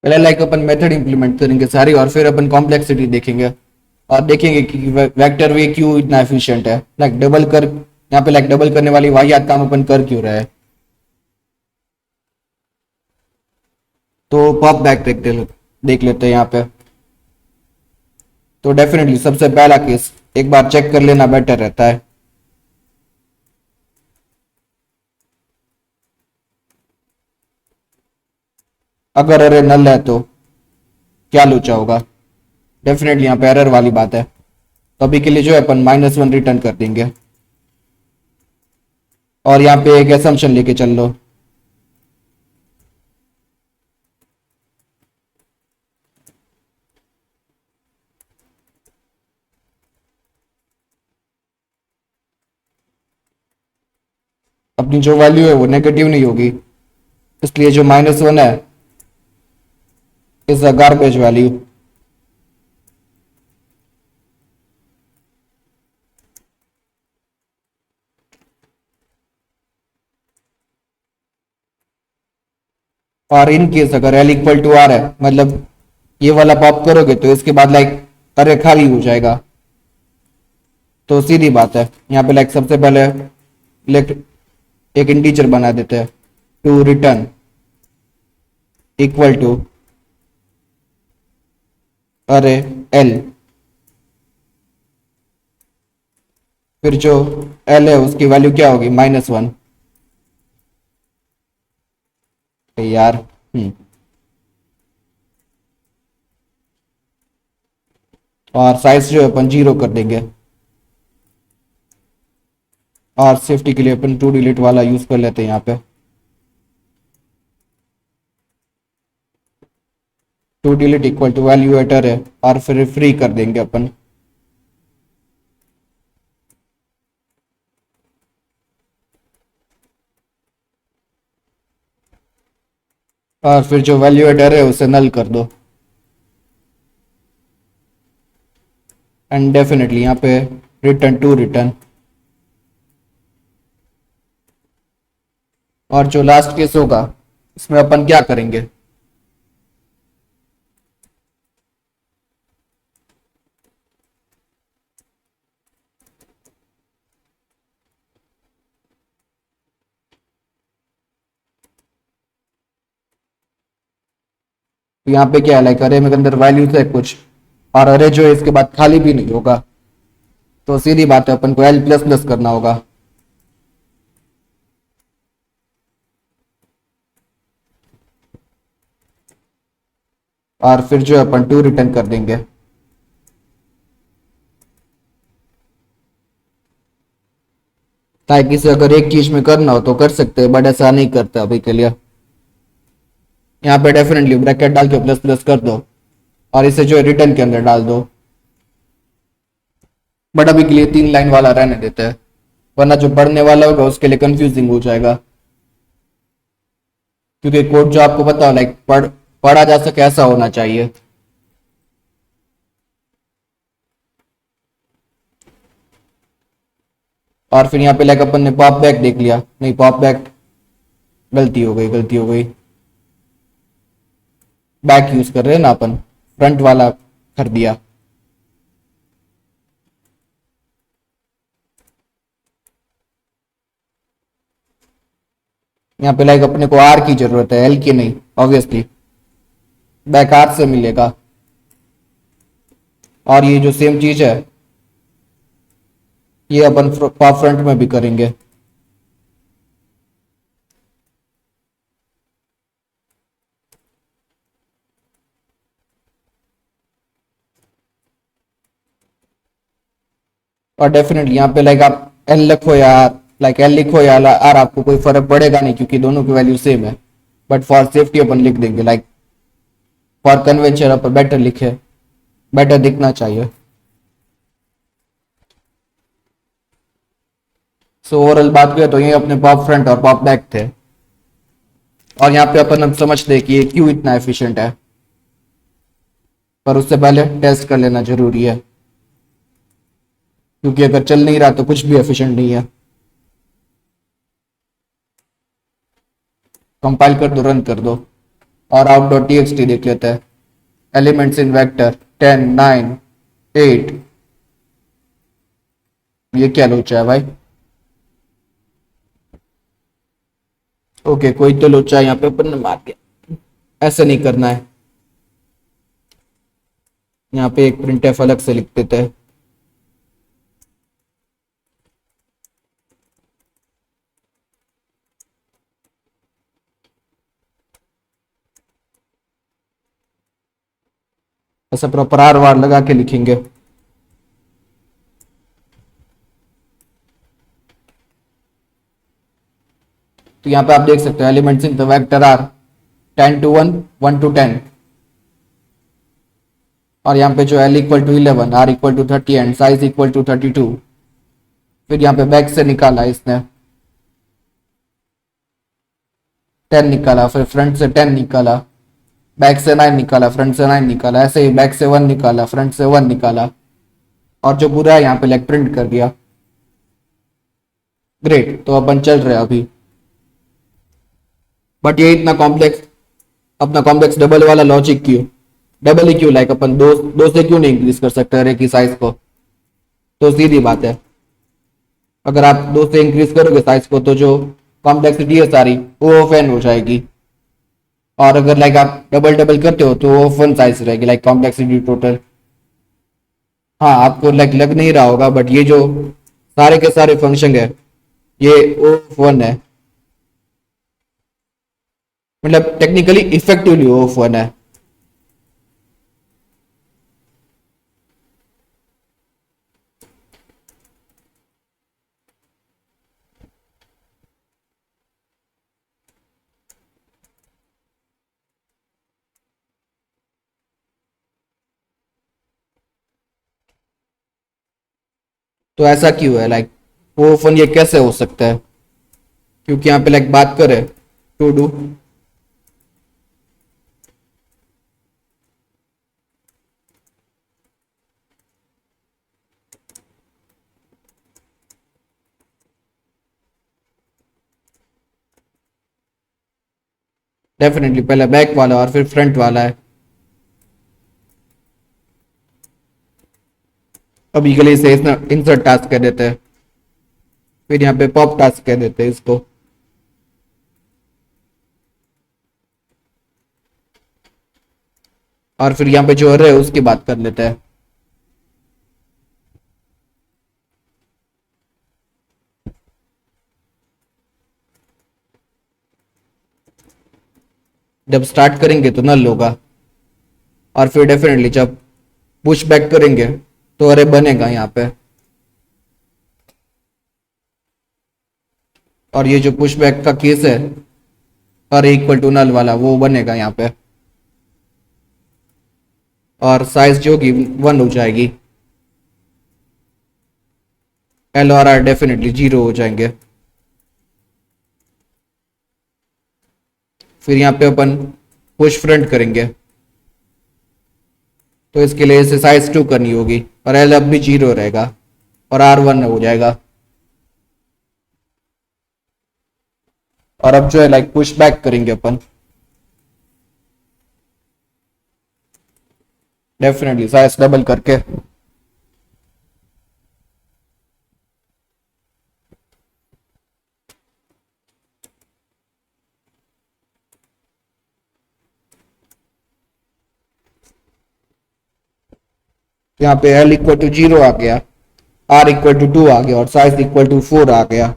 पहले लाइक अपन मेथड इंप्लीमेंट करेंगे सारी, और फिर अपन कॉम्प्लेक्सिटी देखेंगे और देखेंगे कि वेक्टर वे क्यों इतना एफिशिएंट है। लाइक डबल कर, यहाँ पे लाइक डबल करने वाली वाहियात काम अपन कर क्यों रहे हैं। तो पॉप बैक देख लेते हैं यहाँ पे। तो डेफिनेटली सबसे पहला केस एक बार चेक कर लेना बेटर रहता है। अगर अरे नल है तो क्या लोचा होगा, डेफिनेटली यहाँ पे एरर वाली बात है। तो अभी के लिए जो है अपन -1 रिटर्न कर देंगे, और यहाँ पे एक एसम्पशन लेके चल लो। अपनी जो वैल्यू है वो नेगेटिव नहीं होगी, इसलिए जो -1 है इज अ गार्बेज वैल्यू। और इन केस अगर एल इक्वल टू आर है, मतलब ये वाला पॉप करोगे तो इसके बाद लाइक अरे खाली हो जाएगा। तो सीधी बात है, यहाँ पे लाइक सबसे पहले लेट एक इंटीजर बना देते हैं, टू रिटर्न इक्वल टू अरे एल, फिर जो एल है उसकी वैल्यू क्या होगी -1। यार और साइज जो है अपन 0 कर देंगे। और सेफ्टी के लिए अपन टू डिलीट वाला यूज कर लेते हैं यहाँ पे। To delete equal to valuator है और फिर फ्री कर देंगे अपन। और फिर जो वैल्यूएटर है उसे नल कर दो। एंड डेफिनेटली यहाँ पे रिटर्न टू रिटर्न। और जो लास्ट केस होगा इसमें अपन क्या करेंगे, तो यहाँ पे क्या है, लाइक अरे में के अंदर वैल्यूज है कुछ, और अरे जो है इसके बाद खाली भी नहीं होगा, तो सीधी बात है अपन को एल प्लस प्लस करना होगा। और फिर जो है अपन टू रिटर्न कर देंगे। ताकि से अगर एक चीज में करना हो तो कर सकते हैं, बट ऐसा नहीं करते अभी के लिए। यहाँ पे डेफिनेटली ब्रैकेट डाल के प्लस प्लस कर दो और इसे जो है रिटर्न के अंदर डाल दो। बट अभी के लिए 3 लाइन वाला रहने देते हैं, वरना जो पढ़ने वाला होगा उसके लिए कंफ्यूजिंग हो जाएगा। क्योंकि कोड जो आपको पता हो लाइक पढ़ा जा सके ऐसा होना चाहिए। और फिर यहाँ पे लाइक अपन ने पॉप बैक देख लिया, नहीं पॉप बैक गलती हो गई, गलती हो गई। बैक यूज कर रहे हैं ना अपन, फ्रंट वाला कर दिया। यहाँ पे लाइक अपने को आर की जरूरत है, एल की नहीं ऑब्वियसली। बैक आर से मिलेगा। और ये जो सेम चीज है ये अपन पॉप फ्रंट में भी करेंगे। और डेफिनेटली यहाँ पे लाइक आप एल लिखो या लाइक एल लिखो या आर, आपको कोई फर्क पड़ेगा नहीं क्योंकि दोनों की वैल्यू सेम है। बट फॉर सेफ्टी अपन लिख देंगे like for convention upon better लिखे, बेटर दिखना चाहिए। सो ओवरऑल बात करें तो ये अपने पॉप फ्रंट और पॉप बैक थे। और यहाँ पे अपन अब समझते हैं कि ये क्यों इतना एफिशिएंट है, पर उससे पहले टेस्ट कर लेना जरूरी है, क्योंकि अगर चल नहीं रहा तो कुछ भी एफिशिएंट नहीं है। कंपाइल कर दो, रन कर दो और आउट डॉट टी देख लेते हैं। Elements in vector 10 9 8। ये क्या लोचा है भाई? ओके कोई तो लोचा यहाँ पे अपन ने मार दिया, ऐसे नहीं करना है। यहाँ पे एक प्रिंट एफ अलग से लिख देते हैं। ऐसा प्रॉपर आर वार लगा के लिखेंगे। तो यहाँ पे आप देख सकते हो elements in the vector are 10 to 1 1 to 10। और यहाँ पे जो L equal to 11, R equal to 30 and size equal to 32। फिर यहाँ पे बैक से निकाला इसने 10 निकाला, फिर फ्रंट से 10 निकाला, बैक से 9 निकाला, फ्रंट से 9 निकाला, ऐसे ही बैक से 1 निकाला, फ्रंट से 1 निकाला, और जो पूरा है यहाँ पे लेग प्रिंट कर दिया। ग्रेट, तो अपन चल रहे हैं अभी। बट ये इतना कॉम्प्लेक्स, अपना कॉम्प्लेक्स डबल वाला लॉजिक क्यों? डबल ही क्यों? लाइक अपन दो दो से क्यों नहीं इंक्रीज कर सकते अरे की साइज को? तो सीधी बात है, अगर आप दो से इंक्रीज करोगे साइज को तो जो कॉम्प्लेक्सिटी है सारी वो ऑफ एन हो जाएगी। और अगर लाइक आप डबल डबल करते हो तो ऑफ वन साइज रहेगी लाइक कॉम्प्लेक्सिटी टोटल। हाँ आपको लाइक लग नहीं रहा होगा बट ये जो सारे के सारे फंक्शन है ये ऑफ वन है, मतलब टेक्निकली इफेक्टिवली ऑफ वन है। तो ऐसा क्यों है लाइक वो फन ये कैसे हो सकता है? क्योंकि यहाँ पे लाइक बात करें टू डू, डेफिनेटली पहले बैक वाला और फिर फ्रंट वाला है। अभी के लिए इसे इंसर्ट टास्क कह देते हैं, फिर यहाँ पे पॉप टास्क कह देते हैं इसको। और फिर यहाँ पे जो है उसकी बात कर लेते हैं। जब स्टार्ट करेंगे तो नल होगा, और फिर डेफिनेटली जब पुश बैक करेंगे तो अरे बनेगा यहाँ पे। और ये जो पुश बैक का केस है अरे इक्वल टू नल वाला वो बनेगा यहाँ पे, और साइज जो होगी 1 हो जाएगी। एल और आर डेफिनेटली 0 हो जाएंगे। फिर यहाँ पे अपन पुश फ्रंट करेंगे तो इसके लिए इसे साइज 2 करनी होगी, और एल अब भी 0 रहेगा और आर 1 हो जाएगा। और अब जो है लाइक पुश बैक करेंगे अपन, डेफिनेटली साइज डबल करके। यहाँ पे एल इक्वल टू 0 आ गया, आर इक्वल टू 2 आ गया और साइज इक्वल टू 4 आ गया।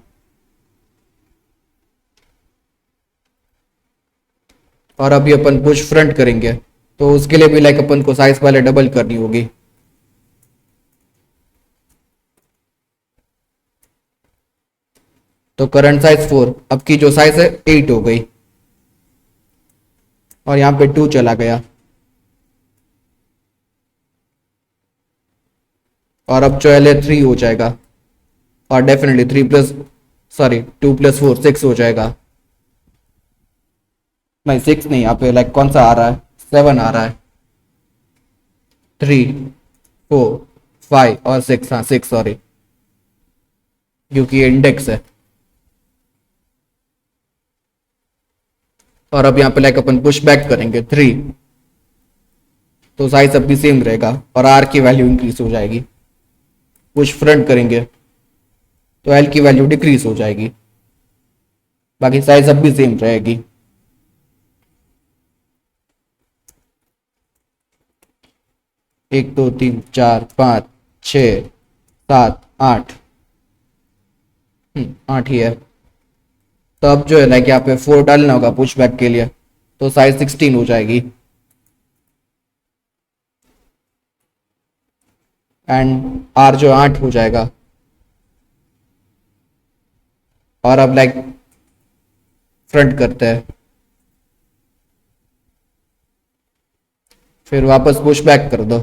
और अभी अपन पुश फ्रंट करेंगे तो उसके लिए भी लाइक अपन को साइज पहले डबल करनी होगी। तो करंट साइज 4, अब की जो साइज है 8 हो गई, और यहाँ पे 2 चला गया। और अब जो है 3 हो जाएगा, और डेफिनेटली 3 प्लस सॉरी 2 प्लस 4 6 हो जाएगा। नहीं 6 नहीं, यहाँ पे लाइक कौन सा आ रहा है, 7 आ रहा है। 3 4 5 और 6, हाँ 6 सॉरी, क्योंकि ये इंडेक्स है। और अब यहाँ पे लाइक अपन पुश बैक करेंगे 3, तो साइज अब भी सेम रहेगा और आर की वैल्यू इंक्रीज हो जाएगी। पुश फ्रंट करेंगे तो एल की वैल्यू डिक्रीज हो जाएगी, बाकी साइज अब भी सेम रहेगी। 1 2 3 4 5 6 7 8, 8 ही है। तो अब जो है लाइक यहाँ पे 4 डालना होगा पुश बैक के लिए, तो साइज 16 हो जाएगी। एंड आर जो 8 हो जाएगा। और अब लाइक फ्रंट करते हैं, फिर वापस पुश बैक कर दो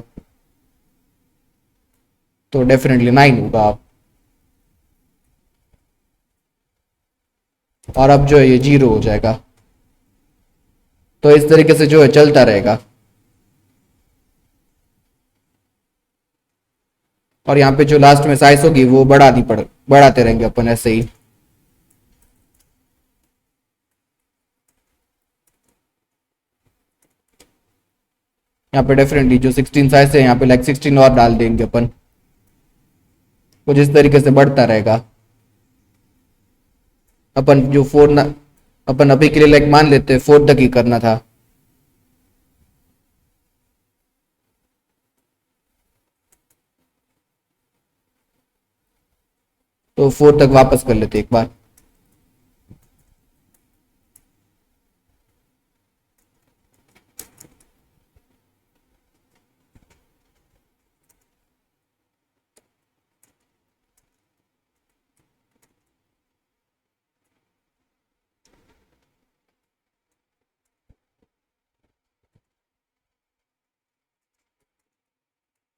तो डेफिनेटली 9 होगा आप। और अब जो है ये 0 हो जाएगा। तो इस तरीके से जो है चलता रहेगा। और यहाँ पे जो लास्ट में साइज होगी वो बढ़ाते रहेंगे अपन ऐसे ही। यहाँ पे डेफिनेटली जो 16 साइज है यहाँ पे लाइक 16 और डाल देंगे अपन, कुछ इस तरीके से बढ़ता रहेगा। अपन जो 4 ना, अपन अभी के लिए लाइक मान लेते हैं 4 तक ही करना था। तो 4 तक वापस कर लेते एक बार।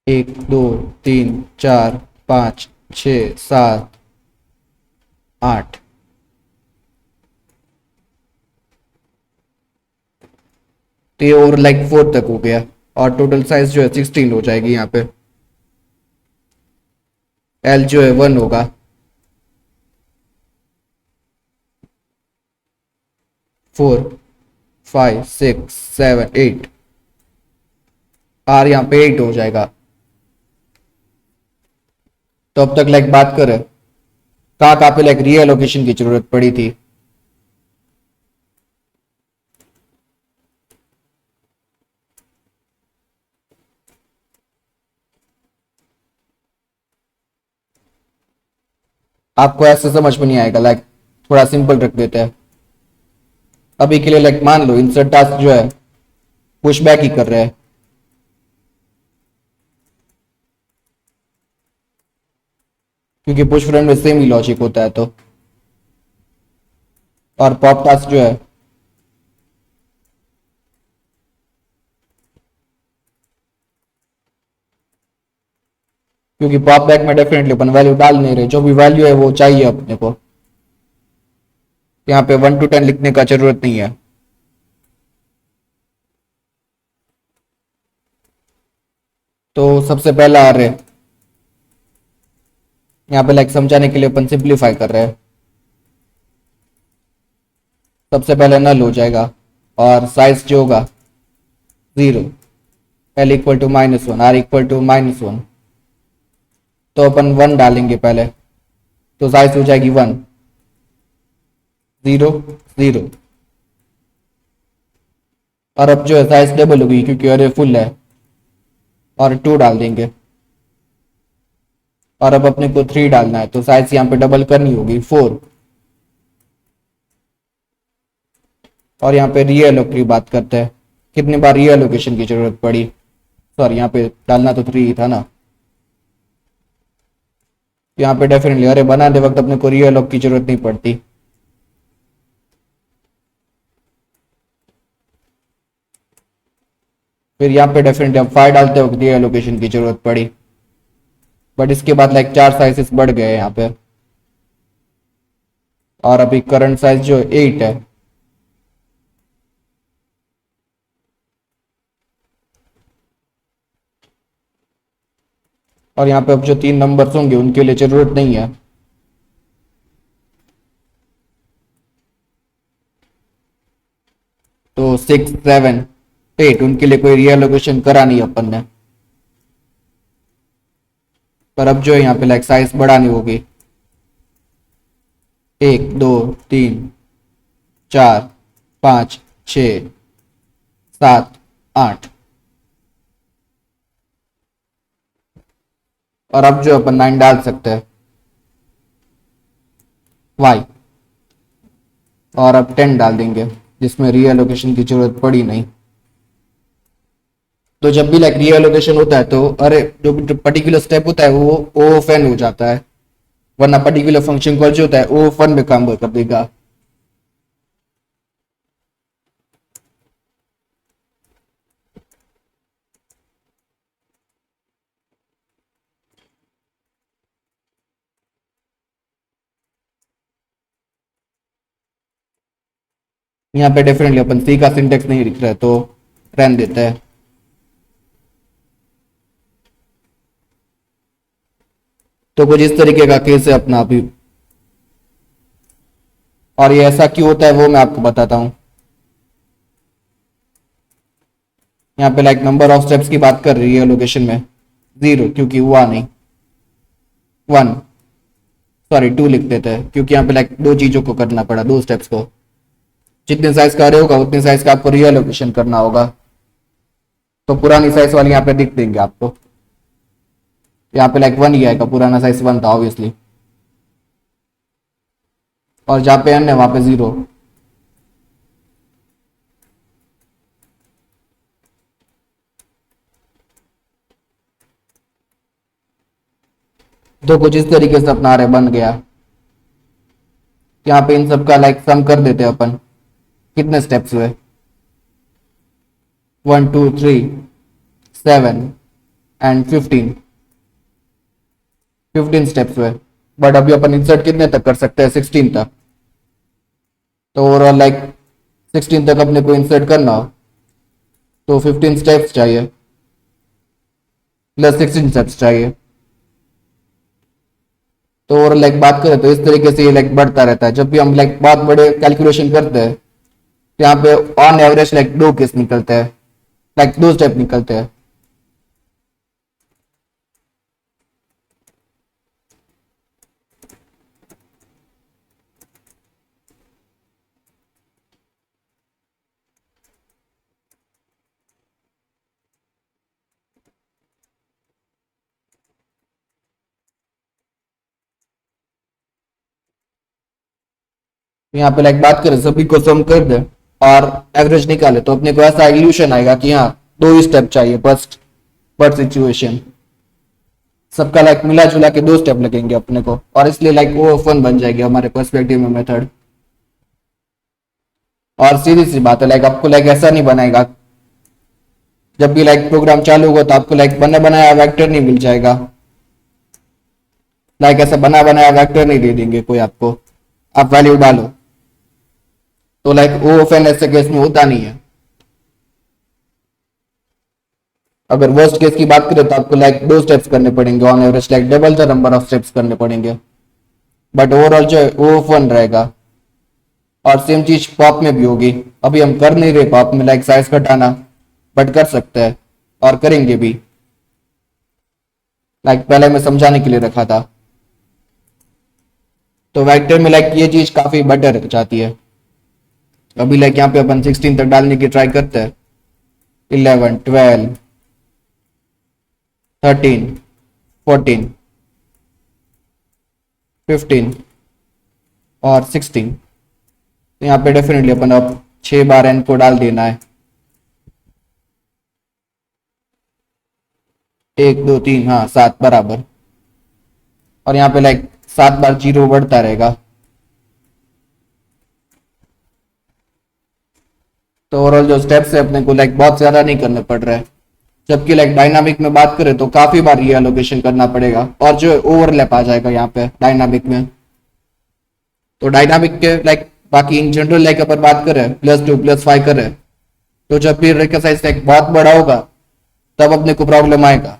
एक 2 3 4 5 6 7 8। तो ये और लाइक 4 तक हो गया और टोटल साइज जो है 16 हो जाएगी यहाँ पे। एल जो है 1 होगा। 4 5 6 7 8। आर यहाँ पे 8 हो जाएगा। तो अब तक लाइक बात करें कहाँ पे लाइक रीएलोकेशन की जरूरत पड़ी थी। आपको ऐसे समझ में नहीं आएगा, लाइक थोड़ा सिंपल रख देते हैं अभी के लिए। लाइक मान लो इंसर्ट टास्क जो है पुश बैक ही कर रहे हैं, क्योंकि पुश फ्रंट में सेम ही लॉजिक होता है। तो और पॉप टास्क जो है क्योंकि पॉप बैक में डेफिनेटली अपन वैल्यू डाल नहीं रहे, जो भी वैल्यू है वो चाहिए अपने को। यहाँ पे 1 to 10 लिखने का जरूरत नहीं है। तो सबसे पहला आ रहे यहाँ पे लाइक समझाने के लिए अपन सिंप्लीफाई कर रहे हैं। सबसे पहले नल हो जाएगा और साइज जो होगा 0, L equal to -1, R equal to -1। तो अपन 1 डालेंगे पहले, तो साइज हो जाएगी 1 0 0। और अब जो है साइज डबल होगी क्योंकि अरे फुल है, और 2 डाल देंगे। और अब अपने को 3 डालना है, तो साइज यहाँ पे डबल करनी होगी 4। और यहाँ पे रीएलोक की बात करते हैं, कितनी बार रीएलोकेशन की जरूरत पड़ी। सॉरी, यहाँ पे डालना तो 3 ही था ना। यहाँ पे डेफिनेटली अरे बनाते वक्त अपने को रीएलोक की जरूरत नहीं पड़ती। फिर यहाँ पे डेफिनेटली अब 5 डालते वक्त रीएलोकेशन की जरूरत पड़ी, बट इसके बाद लाइक 4 साइजेस बढ़ गए यहाँ पे। और अभी करंट साइज जो 8 है। और यहाँ पे अब जो 3 नंबर्स होंगे उनके लिए जरूरत नहीं है। तो 6 7 8 उनके लिए कोई रीएलोकेशन करा नहीं अपन ने। पर अब जो है यहाँ पे लाइक साइज बढ़ानी होगी। 1 2 3 4 5 6 7 8। और अब जो अपन 9 डाल सकते हैं वाई। और अब 10 डाल देंगे जिसमें रीएलोकेशन की जरूरत पड़ी नहीं। तो जब भी लाइक रीएलोकेशन होता है तो अरे जो पर्टिकुलर स्टेप होता है वो ओ ऑफ एन हो जाता है, वरना पर्टिकुलर फंक्शन कॉल जो होता है ओ ऑफ 1 में काम कर देगा। यहाँ पे डेफिनेटली अपन सी का सिंटेक्स नहीं लिख रहा है तो रहने देता है। तो कुछ इस तरीके का केस है अपना अभी। और ये ऐसा क्यों होता है वो मैं आपको बताता हूँ। यहाँ पे लाइक नंबर ऑफ स्टेप्स की बात कर रही है लोकेशन में 0, क्योंकि हुआ नहीं 1, सॉरी 2 लिख देते हैं क्योंकि यहाँ पे लाइक 2 चीजों को करना पड़ा, 2 स्टेप्स को। जितने साइज का अरे होगा उतने साइज का आपको रीएलोकेशन करना होगा। तो पुरानी साइज वाली यहाँ पे दिख देंगे आपको। यहाँ पे लाइक 1 ही आएगा, पुराना साइज 1 था ऑब्वियसली। और जहाँ पे एन है वहां पे 0। तो कुछ इस तरीके से अपना अरे बन गया। यहाँ पे इन सब का लाइक सम कर देते हैं अपन। कितने स्टेप्स हुए 1 2 3 7 एंड 15। 15 स्टेप्स हुए, बट अभी अपन इंसर्ट कितने तक कर सकते हैं, 16 तक। तो ओवरऑल लाइक 16 तक अपने को इंसर्ट करना हो तो 15 स्टेप्स चाहिए प्लस 16 स्टेप्स चाहिए। तो और लाइक बात करें तो इस तरीके से ये लाइक बढ़ता रहता है। जब भी हम लाइक बहुत बड़े कैलकुलेशन करते हैं तो यहाँ पे ऑन एवरेज लाइक 2 केस निकलते हैं, लाइक 2 स्टेप निकलते हैं। यहाँ पे लाइक बात करें सभी को सम कर दे और एवरेज निकाले तो अपने को ऐसा इल्यूशन आएगा कि हाँ 2 ही स्टेप चाहिए फर्स्ट पर सिचुएशन। सबका लाइक मिला जुला के 2 स्टेप लगेंगे अपने को, और इसलिए लाइक वो फन बन जाएगी हमारे पर्सपेक्टिव में मेथड। और सीधी सी बात है लाइक आपको लाइक ऐसा नहीं बनाएगा, जब भी लाइक प्रोग्राम चालू होगा तो आपको लाइक बना बनाया वेक्टर नहीं मिल जाएगा, लाइक ऐसा बना बनाया वेक्टर नहीं दे देंगे कोई आपको, आप वैल्यू डालो। तो लाइक ओ ऑफ एन ऐसे केस में होता नहीं है। अगर वर्स्ट केस की बात करें तो आपको लाइक 2 स्टेप्स करने पड़ेंगे on average, like double the number of steps करने पड़ेंगे, बट ओवरऑल जो है ओ ऑफ वन रहेगा। और सेम चीज पॉप में भी होगी। अभी हम कर नहीं रहे पॉप में लाइक साइज घटाना, बट कर सकते हैं और करेंगे भी, लाइक पहले मैं समझाने के लिए रखा था। तो वेक्टर में लाइक ये चीज काफी बेटर जाती है। अभी लाइक यहाँ पे अपन 16 तक डालने की ट्राई करते हैं, 11 12 13 14 15 और 16। तो यहाँ पे डेफिनेटली अपन अब 6 बार एन को डाल देना है, 1 2 3 हाँ 7 बराबर। और यहाँ पे लाइक 7 बार जीरो बढ़ता रहेगा। तो ओवरऑल जो स्टेप्स है अपने को लाइक बहुत ज्यादा नहीं करने पड़ रहा है, जबकि लाइक डायनामिक में बात करें तो काफी बार ये एलोकेशन करना पड़ेगा और जो ओवरलैप आ जाएगा यहाँ पे डायनामिक में। तो डायनामिक के लाइक बाकी इन जनरल लाइक अगर बात करें +2 +5 करें तो जब भी रेखा साइज लाइक बहुत बड़ा होगा तब अपने को प्रॉब्लम आएगा,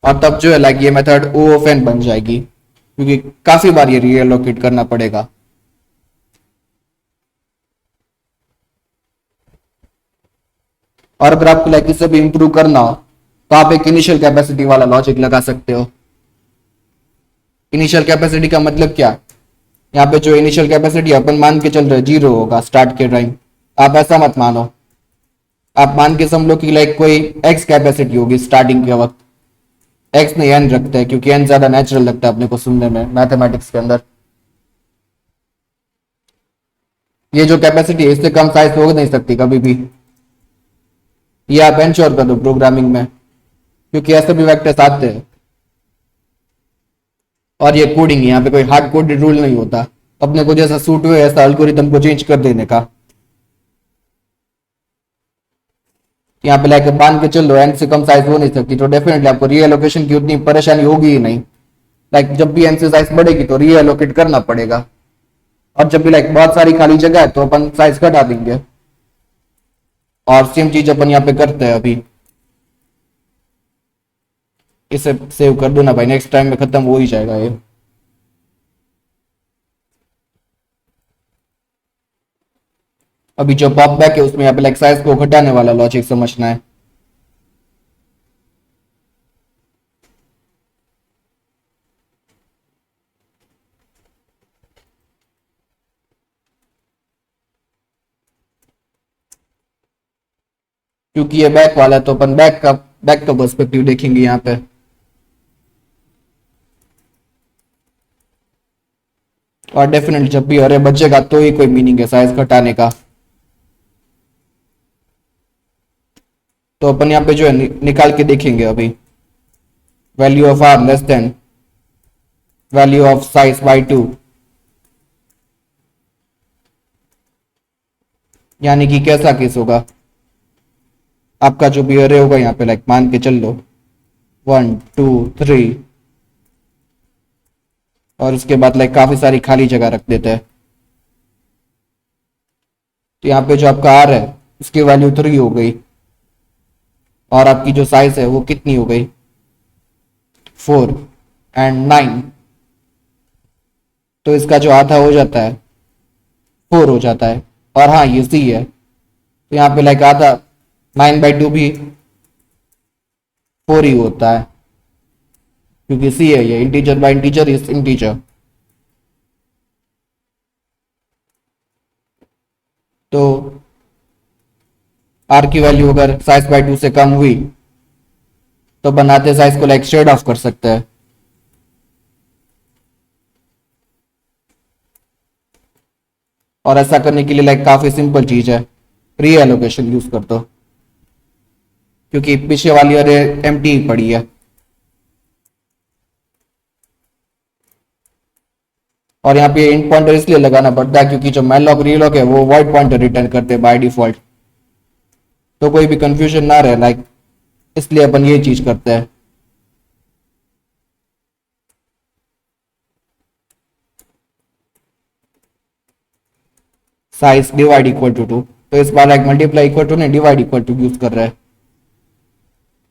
और तब जो है लाइक ये मेथड ओ ऑफ एन बन जाएगी, क्योंकि काफी बार ये रीएलोकेट करना पड़ेगा। और अगर आपको लाइक इसे भी इंप्रूव करना हो तो आप एक इनिशियल कैपेसिटी वाला लॉजिक लगा सकते हो। इनिशियल कैपेसिटी का मतलब क्या, यहाँ पे जो इनिशियल कैपेसिटी अपन मान के चल रहे 0 होगा स्टार्ट के टाइम, आप ऐसा मत मानो। आप मान के समझ लो कि लाइक कोई एक्स कैपेसिटी होगी स्टार्टिंग के वक्त, एक्स नहीं एन रखते हैं क्योंकि एन ज्यादा नेचुरल लगता है अपने को सुनने में मैथमेटिक्स के अंदर। ये जो कैपेसिटी है इससे कम साइज हो नहीं सकती कभी भी, ये आप एंश्योर कर दो प्रोग्रामिंग में, क्योंकि ऐसे भी वेक्टर्स आते हैं। और ये कोडिंग यहाँ पे कोई हार्ड कोडेड रूल नहीं होता, अपने को जैसा सूट हुए ऐसा एल्गोरिथम को चेंज कर देने का। यहाँ पे लाइक मान के चल लो एन से कम साइज हो नहीं सकती, तो डेफिनेटली आपको रीएलोकेशन की उतनी परेशानी होगी ही नहीं। लाइक जब भी एन से साइज बढ़ेगी तो रीएलोकेट करना पड़ेगा, और जब भी लाइक बहुत सारी खाली जगह है तो अपन साइज घटा देंगे। और सेम चीज अपन यहाँ पे करते हैं अभी, इसे सेव कर दो ना भाई, नेक्स्ट टाइम में खत्म हो ही जाएगा ये। अभी जो पॉप बैक है उसमें यहाँ पे लाइक साइज को घटाने वाला लॉजिक समझना है। क्योंकि ये बैक वाला है तो अपन बैक का पर्सपेक्टिव देखेंगे यहाँ पे। और डेफिनेटली जब भी अरे बचेगा तो ही कोई मीनिंग है साइज घटाने का। तो अपन यहाँ पे जो है निकाल के देखेंगे अभी, value of R less than value of size by 2, यानी कि कैसा केस होगा, आपका जो भी अरे होगा यहाँ पे लाइक मान के चल लो 1 2 3, और उसके बाद लाइक काफी सारी खाली जगह रख देते हैं। तो यहाँ पे जो आपका आर है उसकी वैल्यू 3 हो गई, और आपकी जो साइज है वो कितनी हो गई 4 एंड 9। तो इसका जो आधा हो जाता है 4 हो जाता है, और हाँ ये सी है, तो यहाँ पे लाइक आधा 9/2 भी 4 ही होता है, क्योंकि सी है, ये integer by integer is integer. तो आर की वैल्यू अगर साइज बाय 2 से कम हुई तो बनाते साइज को लाइक शेड ऑफ कर सकते हैं। और ऐसा करने के लिए लाइक काफी सिंपल चीज है, री एलोकेशन यूज कर दो, क्योंकि पीछे वाली अरे एम्प्टी पड़ी है। और यहाँ पे इंट पॉइंटर इसलिए लगाना पड़ता है क्योंकि जो मैलॉक रीलॉक है वो वॉइड पॉइंटर रिटर्न करते हैं बाय डिफॉल्ट, तो कोई भी कंफ्यूजन ना रहे लाइक, इसलिए अपन ये चीज करते हैं। साइज डिवाइड इक्वल टू 2, तो इस बार लाइक मल्टीप्लाई इक्वल टू नहीं डिवाइड इक्वल टू यूज कर रहा है,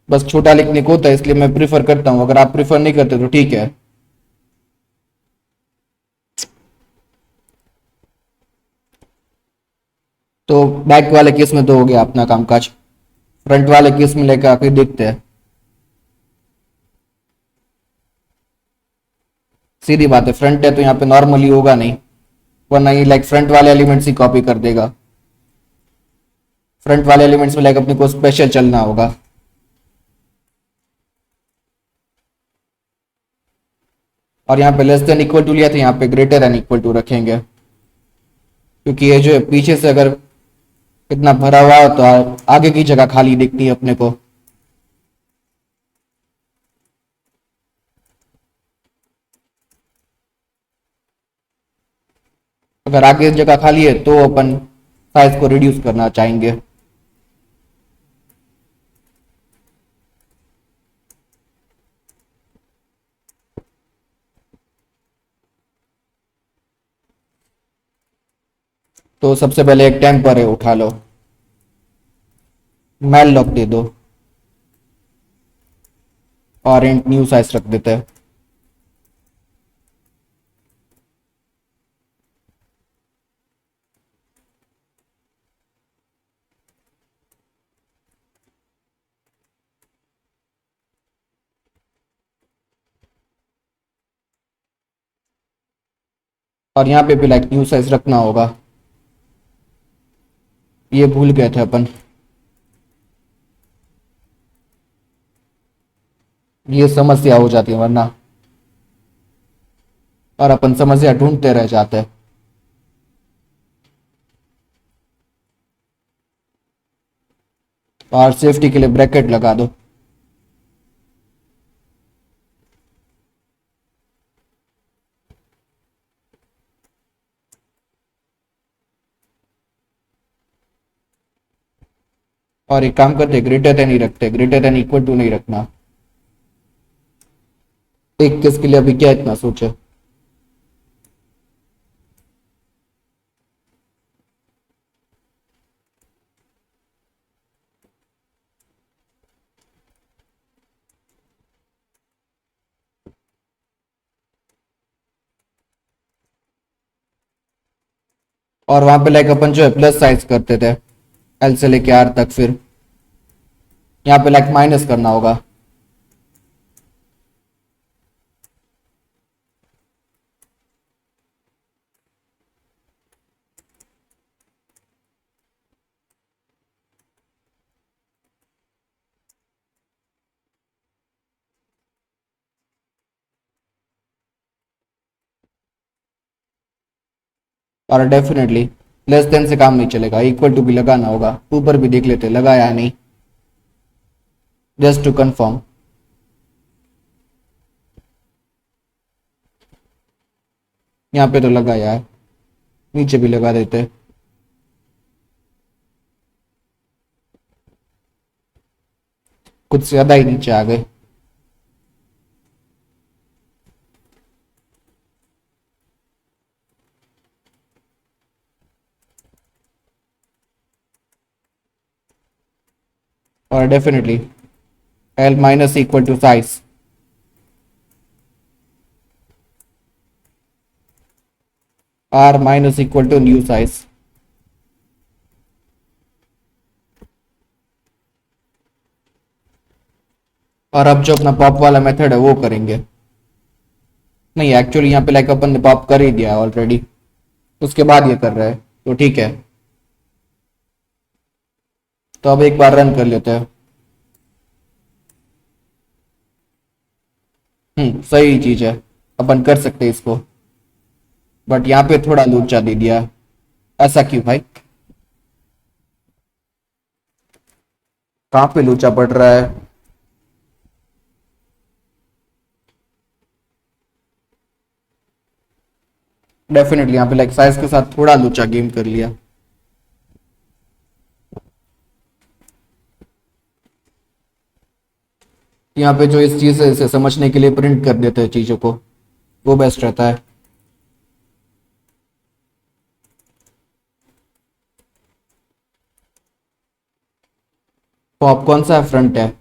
बस छोटा लिखने को होता है इसलिए मैं प्रीफर करता हूँ, अगर आप प्रीफर नहीं करते तो ठीक है। तो बैक वाले केस में तो हो गया अपना कामकाज, फ्रंट वाले केस में लेकर आके देखते हैं। सीधी बात है, फ्रंट है तो यहाँ पे नॉर्मली होगा नहीं, वरना ये लाइक फ्रंट वाले एलिमेंट्स ही कॉपी कर देगा। फ्रंट वाले एलिमेंट्स में लाइक अपने को स्पेशल चलना होगा। और यहाँ पे लेस देन इक्वल टू लिया तो यहाँ पे ग्रेटर देन इक्वल टू रखेंगे, क्योंकि ये जो है पीछे से अगर इतना भरा हुआ हो तो आगे की जगह खाली दिखती है अपने को। अगर आगे जगह खाली है तो अपन साइज को रिड्यूस करना चाहेंगे। तो सबसे पहले एक टेम्पर है उठा लो, मैल लॉक दे दो, और इंट न्यू साइज रख देते हैं। और यहाँ पे भी लाइक न्यू साइज रखना होगा, ये भूल गए थे अपन, ये समस्या हो जाती है वरना, और अपन समस्या ढूंढते रह जाते हैं। और सेफ्टी के लिए ब्रैकेट लगा दो। और एक काम करते ग्रेटर देन ही रखते, ग्रेटर देन इक्वल टू नहीं रखना। एक केस के लिए अभी क्या इतना सोचे। और वहां पे लाइक अपन जो है प्लस साइज करते थे एल से लेके आर तक, फिर यहाँ पे लाइक माइनस करना होगा। और डेफिनेटली लेस देन से काम नहीं चलेगा, इक्वल टू भी लगाना होगा। ऊपर भी देख लेते लगाया नहीं, जस्ट टू कंफर्म। यहाँ पे तो लगाया है, नीचे भी लगा देते। कुछ ज्यादा ही नीचे आ गए। और definitely L minus equal to size, R minus equal to new size. और अब जो अपना पॉप वाला मेथड है वो करेंगे। नहीं, एक्चुअली यहाँ पे लाइक अपन ने पॉप कर ही दिया ऑलरेडी, उसके बाद ये कर रहा है, तो ठीक है। तो अब एक बार रन कर लेते हैं। सही चीज है, अपन कर सकते हैं इसको। बट यहाँ पे थोड़ा लूचा दे दिया। ऐसा क्यों भाई? कहाँ पे लूचा पड़ रहा है? डेफिनेटली यहाँ पे लाइक साइज के साथ थोड़ा लूचा गेम कर लिया। यहाँ पे जो इस चीज है इसे समझने के लिए प्रिंट कर देते हैं चीजों को, वो बेस्ट रहता है। पॉप कौन सा फ्रंट है?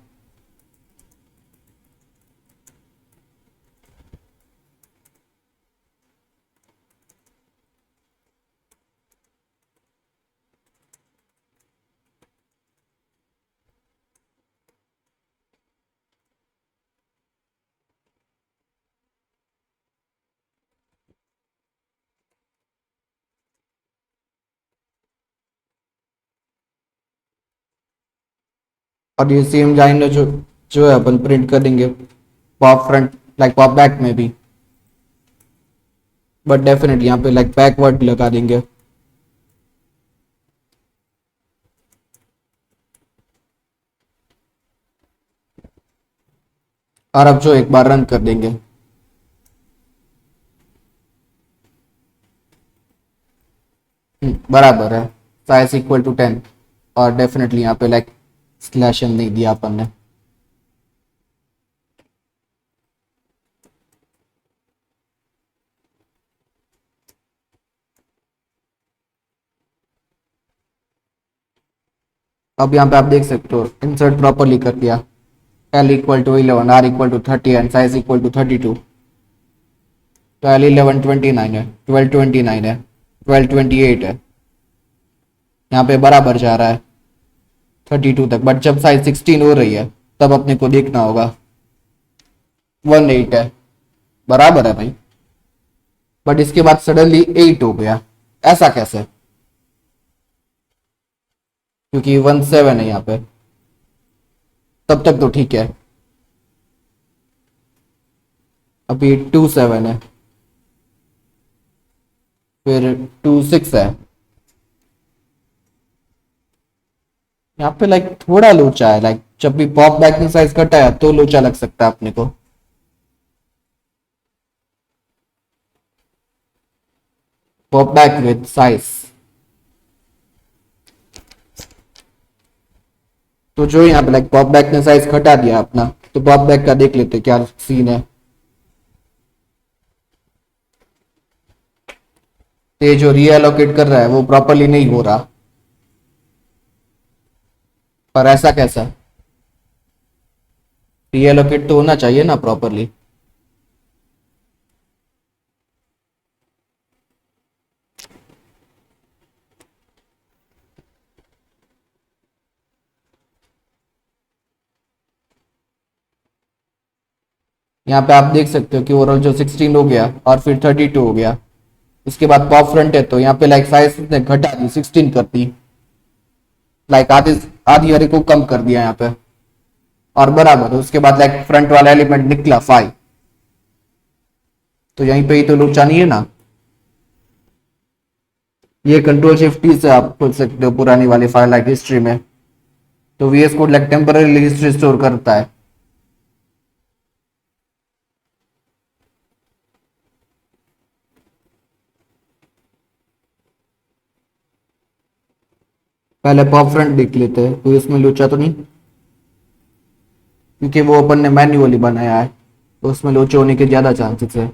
और ये सेम लाइन जो जो है अपन प्रिंट कर देंगे pop front like pop back में भी। बट डेफिनेटली यहाँ पे लाइक बैकवर्ड लगा देंगे। और अब जो एक बार रन कर देंगे। बराबर है, साइज इक्वल टू 10। और डेफिनेटली यहाँ पे लाइक स्लैश नहीं दिया अपन ने। अब यहाँ पे आप देख सकते हो इंसर्ट प्रॉपरली कर दिया। L equal to 11, R equal to 30 and size equal to 32। तो एल 11 29 है, 12 29 है, 12 28 है। यहाँ पे बराबर जा रहा है 32 तक। बट जब साइज 16 हो रही है तब अपने को देखना होगा 18 है। बराबर है भाई। बट इसके बाद सडनली 8 हो गया, ऐसा कैसे? क्योंकि 17 है यहाँ पे। तब तक तो ठीक है। अभी 27 है, फिर 26 है। यहाँ पे लाइक थोड़ा लोचा है, लाइक जब भी पॉप बैक ने साइज कटा है तो लोचा लग सकता है अपने को। Pop back with size. तो जो यहाँ पे लाइक पॉप बैक ने साइज घटा दिया अपना, तो पॉप बैक का देख लेते क्या सीन है। तो ये जो रीएलोकेट कर रहा है वो प्रॉपरली नहीं हो रहा। पर ऐसा कैसा? रीएलोकेट तो होना चाहिए ना प्रॉपरली। यहाँ पे आप देख सकते हो कि ओवरऑल जो 16 हो गया और फिर 32 हो गया। उसके बाद पॉप फ्रंट है तो यहाँ पे लाइक साइज ने घटा दी, 16 कर दी। लाइक आधी आधी हरे को कम कर दिया यहाँ पे। और बराबर उसके बाद लाइक फ्रंट वाला एलिमेंट निकला 5। तो यहीं पे ही तो लोचा नहीं है ना। ये कंट्रोल शिफ्ट टी से आप खोल सकते हो पुरानी वाली फाइल लाइक हिस्ट्री में। तो VS code like temporary history store करता है। पहले पॉप फ्रंट देख लेते हैं कोई उसमें लोचा तो नहीं। क्योंकि वो अपन ने मैन्युअली बनाया है, तो उसमें लोचे होने के ज्यादा चांसेस है।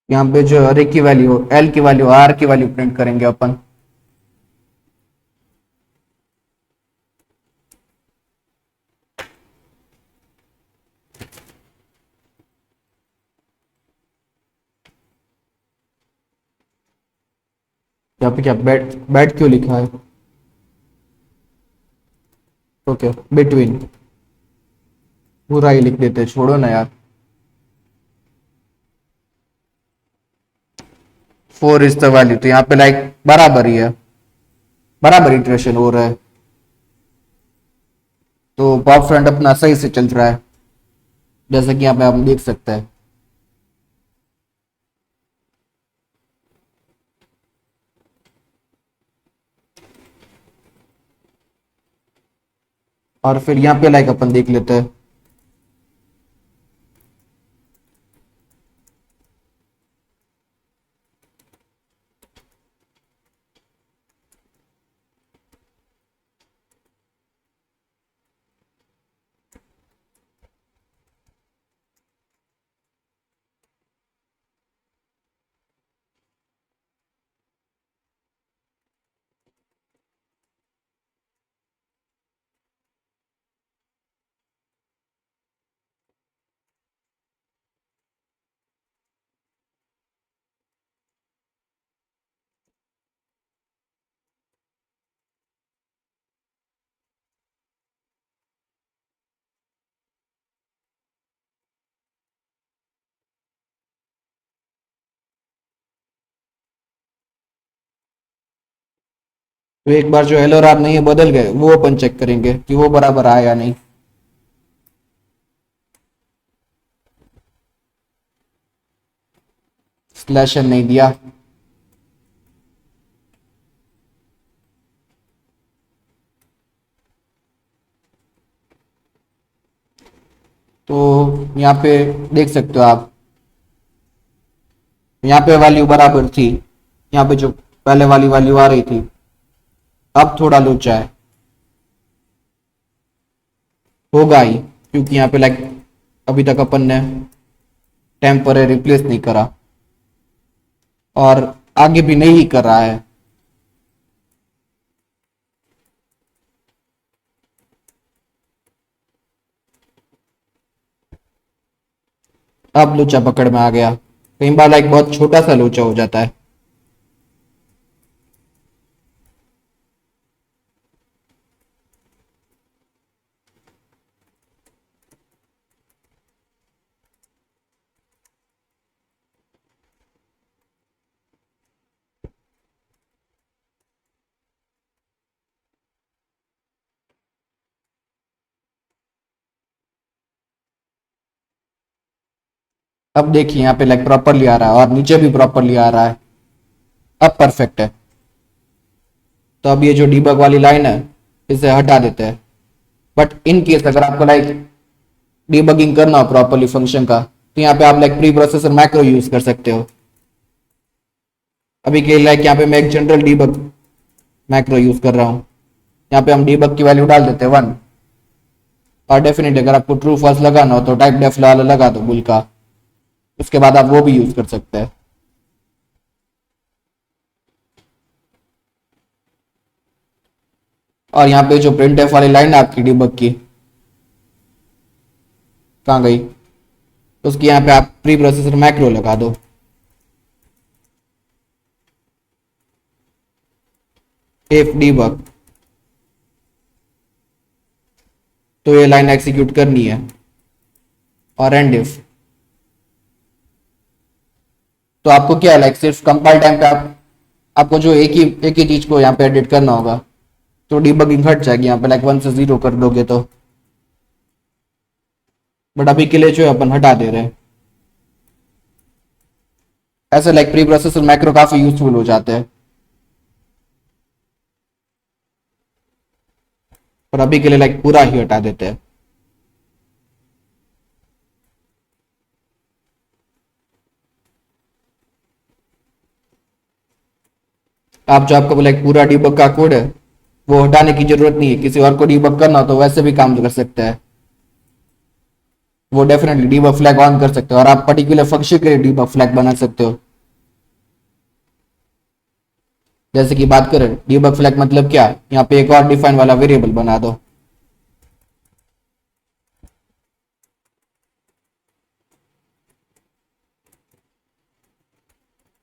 यहाँ पे जो अरे की वैल्यू, एल की वैल्यू, आर की वैल्यू प्रिंट करेंगे अपन। यहाँ पे क्या बैट बैट क्यों लिखा है? ओके, बिटवीन, पूरा ही लिख देते हैं, छोड़ो ना यार। 4 इज द वैल्यू, तो यहाँ पे लाइक बराबर ही है, बराबर इटरेशन हो रहा है, तो पॉप फ्रंट अपना सही से चल रहा है, जैसा कि यहाँ पे आप देख सकते हैं। और फिर यहाँ पे लाइक अपन देख लेते हैं। तो एक बार जो एल और आर नहीं है बदल गए, वो अपन चेक करेंगे कि वो बराबर आया या नहीं। स्लैश एन नहीं दिया, तो यहाँ पे देख सकते हो आप, यहाँ पे वैल्यू बराबर थी, यहाँ पे जो पहले वाली वैल्यू आ रही थी, अब थोड़ा लोचा है, होगा ही, क्योंकि यहाँ पे लाइक अभी तक अपन ने टेम्पररी रिप्लेस नहीं करा, और आगे भी नहीं कर रहा है। अब लोचा पकड़ में आ गया, कई बार लाइक बहुत छोटा सा लोचा हो जाता है। अब देखिए यहाँ पे लाइक प्रॉपरली आ रहा है, और नीचे भी प्रॉपरली आ रहा है, अब परफेक्ट है। तो अब ये जो डीबग वाली लाइन है, इसे हटा देते हैं। बट इन केस अगर आपको लाइक डीबगिंग करना हो प्रॉपरली फंक्शन का, तो यहाँ पे आप like pre processor macro use कर सकते हो। अभी के लाइक यहाँ पे मैं एक जनरल डीबग मैक्रो यूज कर रहा हूँ। यहाँ पे हम डीबग की वैल्यू डाल देते हैं 1, और डेफिनेटली अगर आपको ट्रू फॉल्स लगाना हो तो टाइप डेफ वाला लगा दो बुल का, उसके बाद आप वो भी यूज कर सकते हैं। और यहाँ पे जो प्रिंट एफ वाली लाइन है आपकी डीबग की, कहाँ गई? उसकी यहाँ पे आप प्री प्रोसेसर मैक्रो लगा दो। इफ डीबग, तो ये लाइन एग्जीक्यूट करनी है, और एंड इफ। तो आपको क्या लाइक सिर्फ कंपाइल टाइम पे आपको जो एक ही चीज को यहाँ पे एडिट करना होगा, तो डीबगिंग हट जाएगी यहाँ पे, लाइक 1 से 0 कर दोगे तो। बट अभी के लिए जो है अपन हटा दे रहे हैं। ऐसे लाइक प्री प्रोसेसर मैक्रो काफी यूजफुल हो जाते हैं, पर अभी के लिए लाइक पूरा ही हटा देते हैं। आप जो आपका लाइक पूरा डीबग का कोड है वो हटाने की जरूरत नहीं है, किसी और को डीबग करना हो तो वैसे भी काम कर सकता है, वो डेफिनेटली डीबग फ्लैग ऑन कर सकते हो, और आप पर्टिकुलर फंक्शन के लिए डीबग फ्लैग बना सकते हो। जैसे कि बात करें डीबग फ्लैग मतलब क्या, यहाँ पे एक और डिफाइन वाला वेरिएबल बना दो।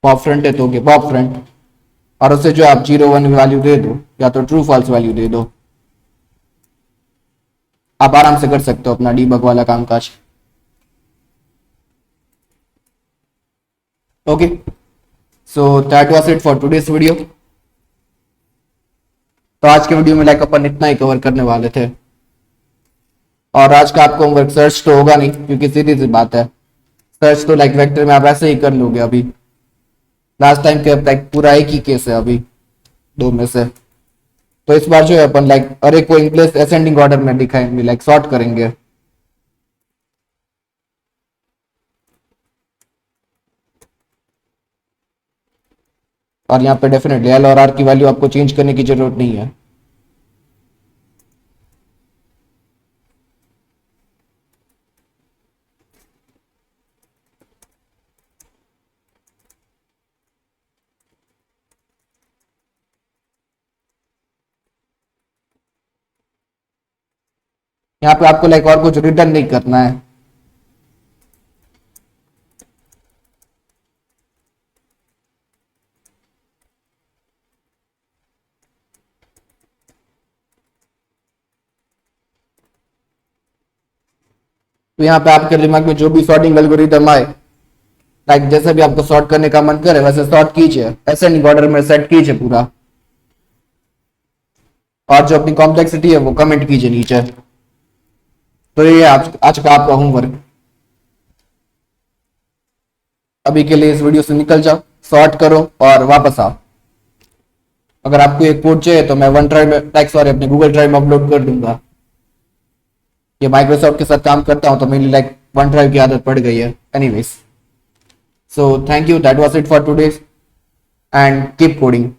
पॉप फ्रंट है तो पॉप फ्रंट, और उससे जो आप 0 1 वैल्यू दे दो या तो ट्रू फॉल्स वैल्यू दे दो। आप आराम से कर सकते हो अपना डीबग वाला कामकाज। Okay, so that was it for today's video. तो आज के वीडियो में लाइक अपन इतना ही कवर करने वाले थे, और आज का आपको होमवर्क सर्च तो होगा नहीं, क्योंकि सीधी सी बात है सर्च तो लाइक वेक्टर में आप ऐसे ही कर लोगे। अभी लास्ट टाइम के लाइक पूरा एक ही केस है अभी 2 में से, तो इस बार जो है अपन लाइक अरे को इन प्लेस असेंडिंग ऑर्डर में दिखाएंगे, लाइक सॉर्ट करेंगे। और यहाँ पे डेफिनेटली एल और आर की वैल्यू आपको चेंज करने की जरूरत नहीं है। यहाँ पे आपको लाइक और कुछ रिटर्न नहीं करना है। तो यहाँ पे आपके दिमाग में जो भी सॉर्टिंग एल्गोरिथम आए, लाइक जैसे भी आपको सॉर्ट करने का मन करे वैसे सॉर्ट कीजिए, असेंडिंग ऑर्डर में सेट कीजिए पूरा, और जो अपनी कॉम्प्लेक्सिटी है वो कमेंट कीजिए नीचे। तो ये आज का आपका होमवर्क। अभी के लिए इस वीडियो से निकल जाओ, सॉर्ट करो और वापस आओ। अगर आपको एक कोड चाहिए तो मैं वन ड्राइव में लाइक सॉरी अपने गूगल ड्राइव में अपलोड कर दूंगा। ये माइक्रोसॉफ्ट के साथ काम करता हूं तो मेरी लाइक वन ड्राइव की आदत पड़ गई है। Anyways, so thank you, that was it for today and keep coding.